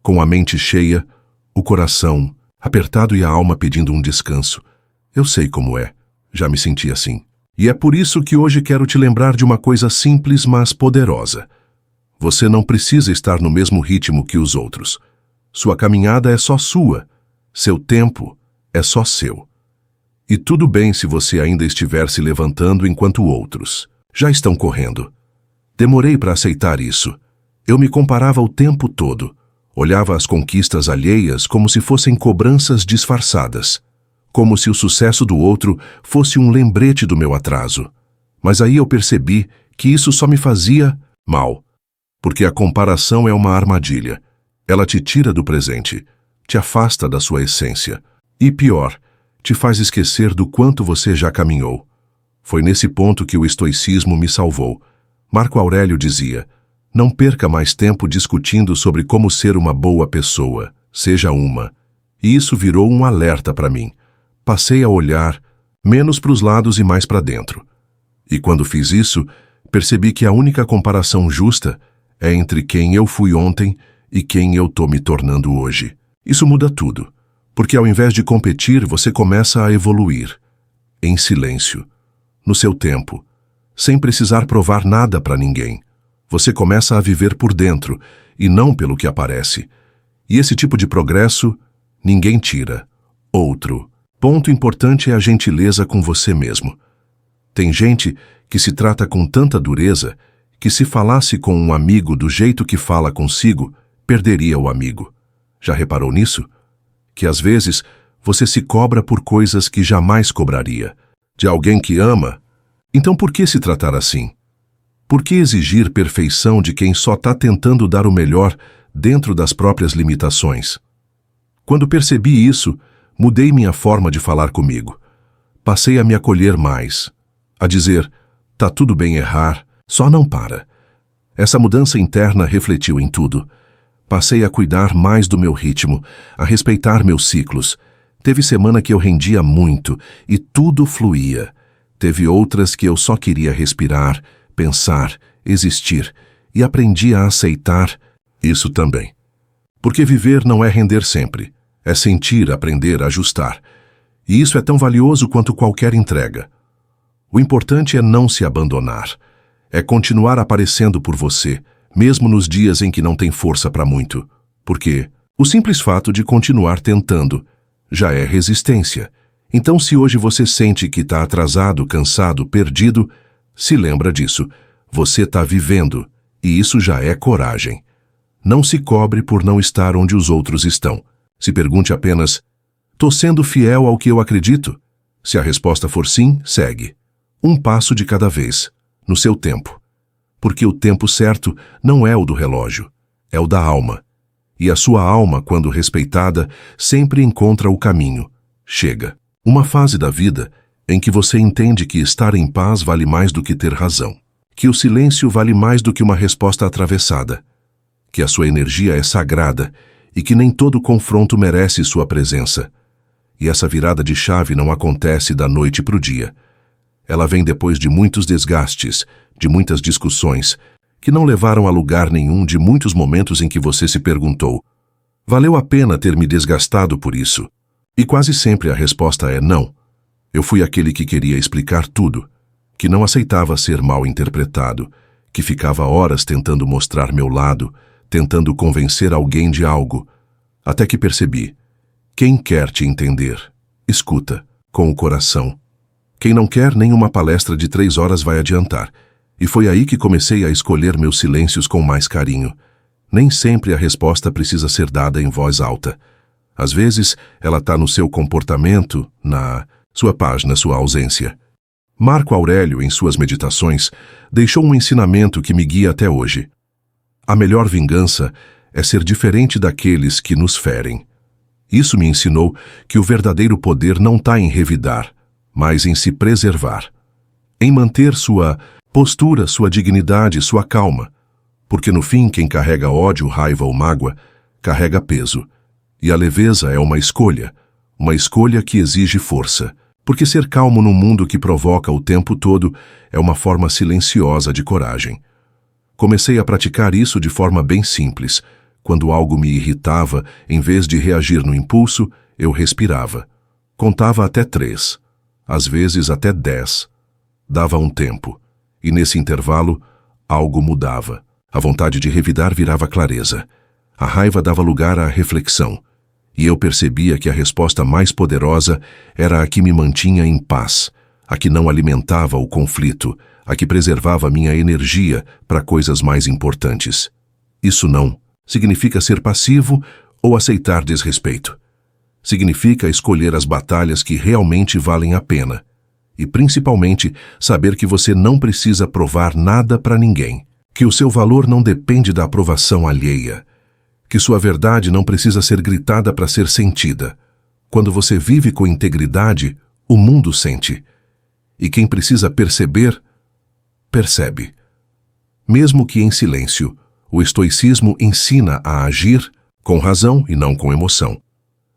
com a mente cheia, o coração apertado e a alma pedindo um descanso. Eu sei como é, já me senti assim. E é por isso que hoje quero te lembrar de uma coisa simples, mas poderosa. Você não precisa estar no mesmo ritmo que os outros. Sua caminhada é só sua. Seu tempo é só seu. E tudo bem se você ainda estiver se levantando enquanto outros já estão correndo. Demorei para aceitar isso. Eu me comparava o tempo todo. Olhava as conquistas alheias como se fossem cobranças disfarçadas. Como se o sucesso do outro fosse um lembrete do meu atraso. Mas aí eu percebi que isso só me fazia mal. Porque a comparação é uma armadilha. Ela te tira do presente, te afasta da sua essência. E pior, te faz esquecer do quanto você já caminhou. Foi nesse ponto que o estoicismo me salvou. Marco Aurélio dizia: não perca mais tempo discutindo sobre como ser uma boa pessoa, seja uma. E isso virou um alerta para mim. Passei a olhar menos para os lados e mais para dentro. E quando fiz isso, percebi que a única comparação justa é entre quem eu fui ontem e quem eu tô me tornando hoje. Isso muda tudo, porque ao invés de competir, você começa a evoluir, em silêncio, no seu tempo, sem precisar provar nada para ninguém. Você começa a viver por dentro e não pelo que aparece. E esse tipo de progresso, ninguém tira. Outro ponto importante é a gentileza com você mesmo. Tem gente que se trata com tanta dureza que se falasse com um amigo do jeito que fala consigo, perderia o amigo. Já reparou nisso? Que às vezes você se cobra por coisas que jamais cobraria. De alguém que ama? Então por que se tratar assim? Por que exigir perfeição de quem só está tentando dar o melhor dentro das próprias limitações? Quando percebi isso, mudei minha forma de falar comigo. Passei a me acolher mais, a dizer: tá tudo bem errar, só não para. Essa mudança interna refletiu em tudo. Passei a cuidar mais do meu ritmo, a respeitar meus ciclos. Teve semana que eu rendia muito e tudo fluía. Teve outras que eu só queria respirar, pensar, existir. e aprendi a aceitar isso também. Porque viver não é render sempre, é sentir, aprender, ajustar. E isso é tão valioso quanto qualquer entrega. O importante é não se abandonar, é continuar aparecendo por você, mesmo nos dias em que não tem força para muito. Porque o simples fato de continuar tentando já é resistência. Então, se hoje você sente que está atrasado, cansado, perdido, se lembra disso. Você está vivendo, e isso já é coragem. Não se cobre por não estar onde os outros estão. Se pergunte apenas: estou sendo fiel ao que eu acredito? Se a resposta for sim, segue. Um passo de cada vez, no seu tempo. Porque o tempo certo não é o do relógio, é o da alma. E a sua alma, quando respeitada, sempre encontra o caminho. Chega uma fase da vida em que você entende que estar em paz vale mais do que ter razão. Que o silêncio vale mais do que uma resposta atravessada. Que a sua energia é sagrada e que nem todo confronto merece sua presença. E essa virada de chave não acontece da noite para o dia. Ela vem depois de muitos desgastes, de muitas discussões, que não levaram a lugar nenhum, de muitos momentos em que você se perguntou: valeu a pena ter me desgastado por isso? E quase sempre a resposta é não. Eu fui aquele que queria explicar tudo, que não aceitava ser mal interpretado, que ficava horas tentando mostrar meu lado, tentando convencer alguém de algo, até que percebi: quem quer te entender, escuta, com o coração. Quem não quer, nenhuma palestra de 3 horas vai adiantar. E foi aí que comecei a escolher meus silêncios com mais carinho. Nem sempre a resposta precisa ser dada em voz alta. Às vezes, ela está no seu comportamento, na sua paz, na sua ausência. Marco Aurélio, em suas meditações, deixou um ensinamento que me guia até hoje. A melhor vingança é ser diferente daqueles que nos ferem. Isso me ensinou que o verdadeiro poder não está em revidar, mas em se preservar. Em manter sua postura, sua dignidade, sua calma. Porque no fim, quem carrega ódio, raiva ou mágoa, carrega peso. E a leveza é uma escolha que exige força. Porque ser calmo num mundo que provoca o tempo todo é uma forma silenciosa de coragem. Comecei a praticar isso de forma bem simples. Quando algo me irritava, em vez de reagir no impulso, eu respirava. Contava até 3, às vezes até 10. Dava um tempo, e nesse intervalo, algo mudava. A vontade de revidar virava clareza. A raiva dava lugar à reflexão. E eu percebia que a resposta mais poderosa era a que me mantinha em paz, a que não alimentava o conflito, a que preservava minha energia para coisas mais importantes. Isso não significa ser passivo ou aceitar desrespeito. Significa escolher as batalhas que realmente valem a pena. E, principalmente, saber que você não precisa provar nada para ninguém. Que o seu valor não depende da aprovação alheia. Que sua verdade não precisa ser gritada para ser sentida. Quando você vive com integridade, o mundo sente. E quem precisa perceber, percebe. Mesmo que em silêncio, o estoicismo ensina a agir com razão e não com emoção.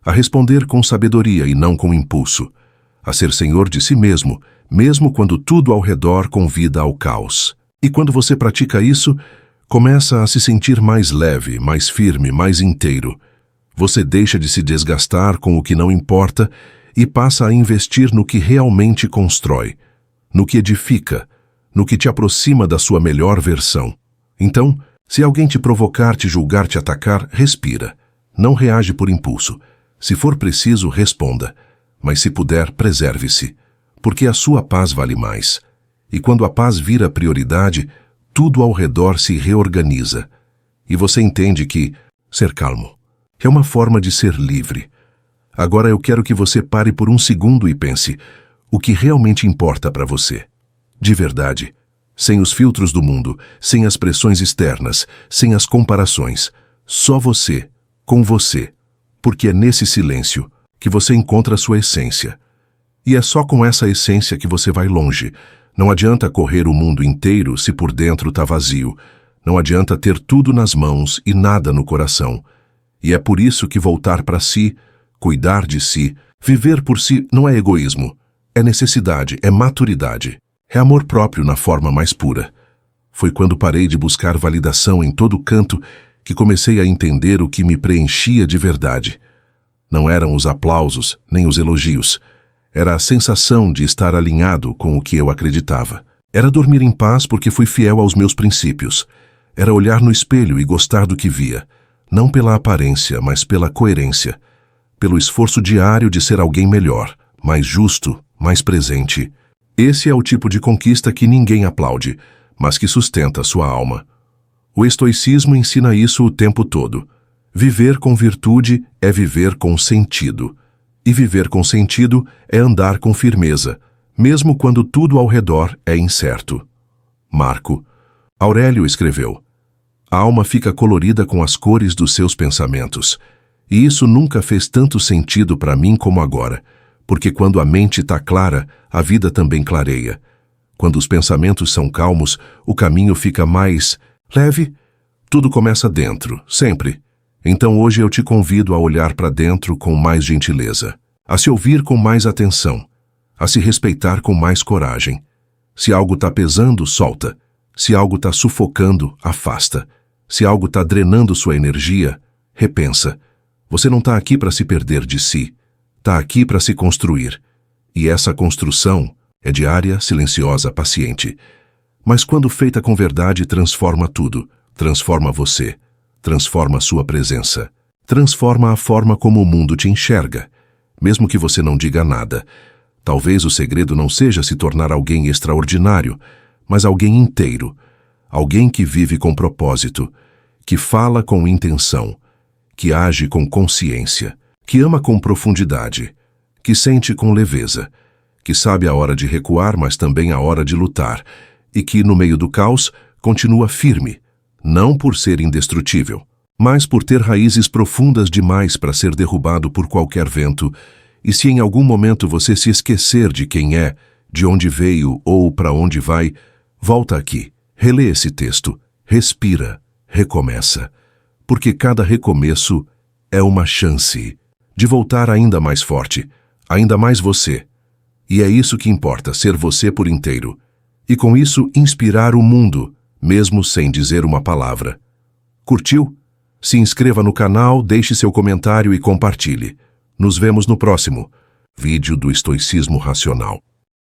A responder com sabedoria e não com impulso. A ser senhor de si mesmo, mesmo quando tudo ao redor convida ao caos. E quando você pratica isso, começa a se sentir mais leve, mais firme, mais inteiro. Você deixa de se desgastar com o que não importa e passa a investir no que realmente constrói, no que edifica, no que te aproxima da sua melhor versão. Então, se alguém te provocar, te julgar, te atacar, respira. Não reage por impulso. Se for preciso, responda. Mas se puder, preserve-se, porque a sua paz vale mais. E quando a paz vira prioridade, tudo ao redor se reorganiza. E você entende que ser calmo é uma forma de ser livre. Agora eu quero que você pare por um segundo e pense o que realmente importa para você. De verdade, sem os filtros do mundo, sem as pressões externas, sem as comparações. Só você, com você. Porque é nesse silêncio que você encontra a sua essência. E é só com essa essência que você vai longe. Não adianta correr o mundo inteiro se por dentro está vazio. Não adianta ter tudo nas mãos e nada no coração. E é por isso que voltar para si, cuidar de si, viver por si não é egoísmo. É necessidade, é maturidade. É amor próprio na forma mais pura. Foi quando parei de buscar validação em todo canto que comecei a entender o que me preenchia de verdade. Não eram os aplausos, nem os elogios. Era a sensação de estar alinhado com o que eu acreditava. Era dormir em paz porque fui fiel aos meus princípios. Era olhar no espelho e gostar do que via, não pela aparência, mas pela coerência, pelo esforço diário de ser alguém melhor, mais justo, mais presente. Esse é o tipo de conquista que ninguém aplaude, mas que sustenta sua alma. O estoicismo ensina isso o tempo todo. Viver com virtude é viver com sentido. E viver com sentido é andar com firmeza, mesmo quando tudo ao redor é incerto. Marco Aurélio escreveu: a alma fica colorida com as cores dos seus pensamentos. E isso nunca fez tanto sentido para mim como agora, porque quando a mente está clara, a vida também clareia. Quando os pensamentos são calmos, o caminho fica mais leve. Tudo começa dentro, sempre. Então hoje eu te convido a olhar para dentro com mais gentileza, a se ouvir com mais atenção, a se respeitar com mais coragem. Se algo está pesando, solta. Se algo está sufocando, afasta. Se algo está drenando sua energia, repensa. Você não está aqui para se perder de si. Está aqui para se construir. E essa construção é diária, silenciosa, paciente. Mas quando feita com verdade, transforma tudo. Transforma você. Transforma sua presença. Transforma a forma como o mundo te enxerga. Mesmo que você não diga nada. Talvez o segredo não seja se tornar alguém extraordinário, mas alguém inteiro. Alguém que vive com propósito, que fala com intenção, que age com consciência, que ama com profundidade, que sente com leveza, que sabe a hora de recuar, mas também a hora de lutar, e que, no meio do caos, continua firme, não por ser indestrutível, mas por ter raízes profundas demais para ser derrubado por qualquer vento. E se em algum momento você se esquecer de quem é, de onde veio ou para onde vai, volta aqui, relê esse texto, respira, recomeça, porque cada recomeço é uma chance de voltar ainda mais forte, ainda mais você. E é isso que importa, ser você por inteiro. E com isso inspirar o mundo, mesmo sem dizer uma palavra. Curtiu? Se inscreva no canal, deixe seu comentário e compartilhe. Nos vemos no próximo vídeo do Estoicismo Racional.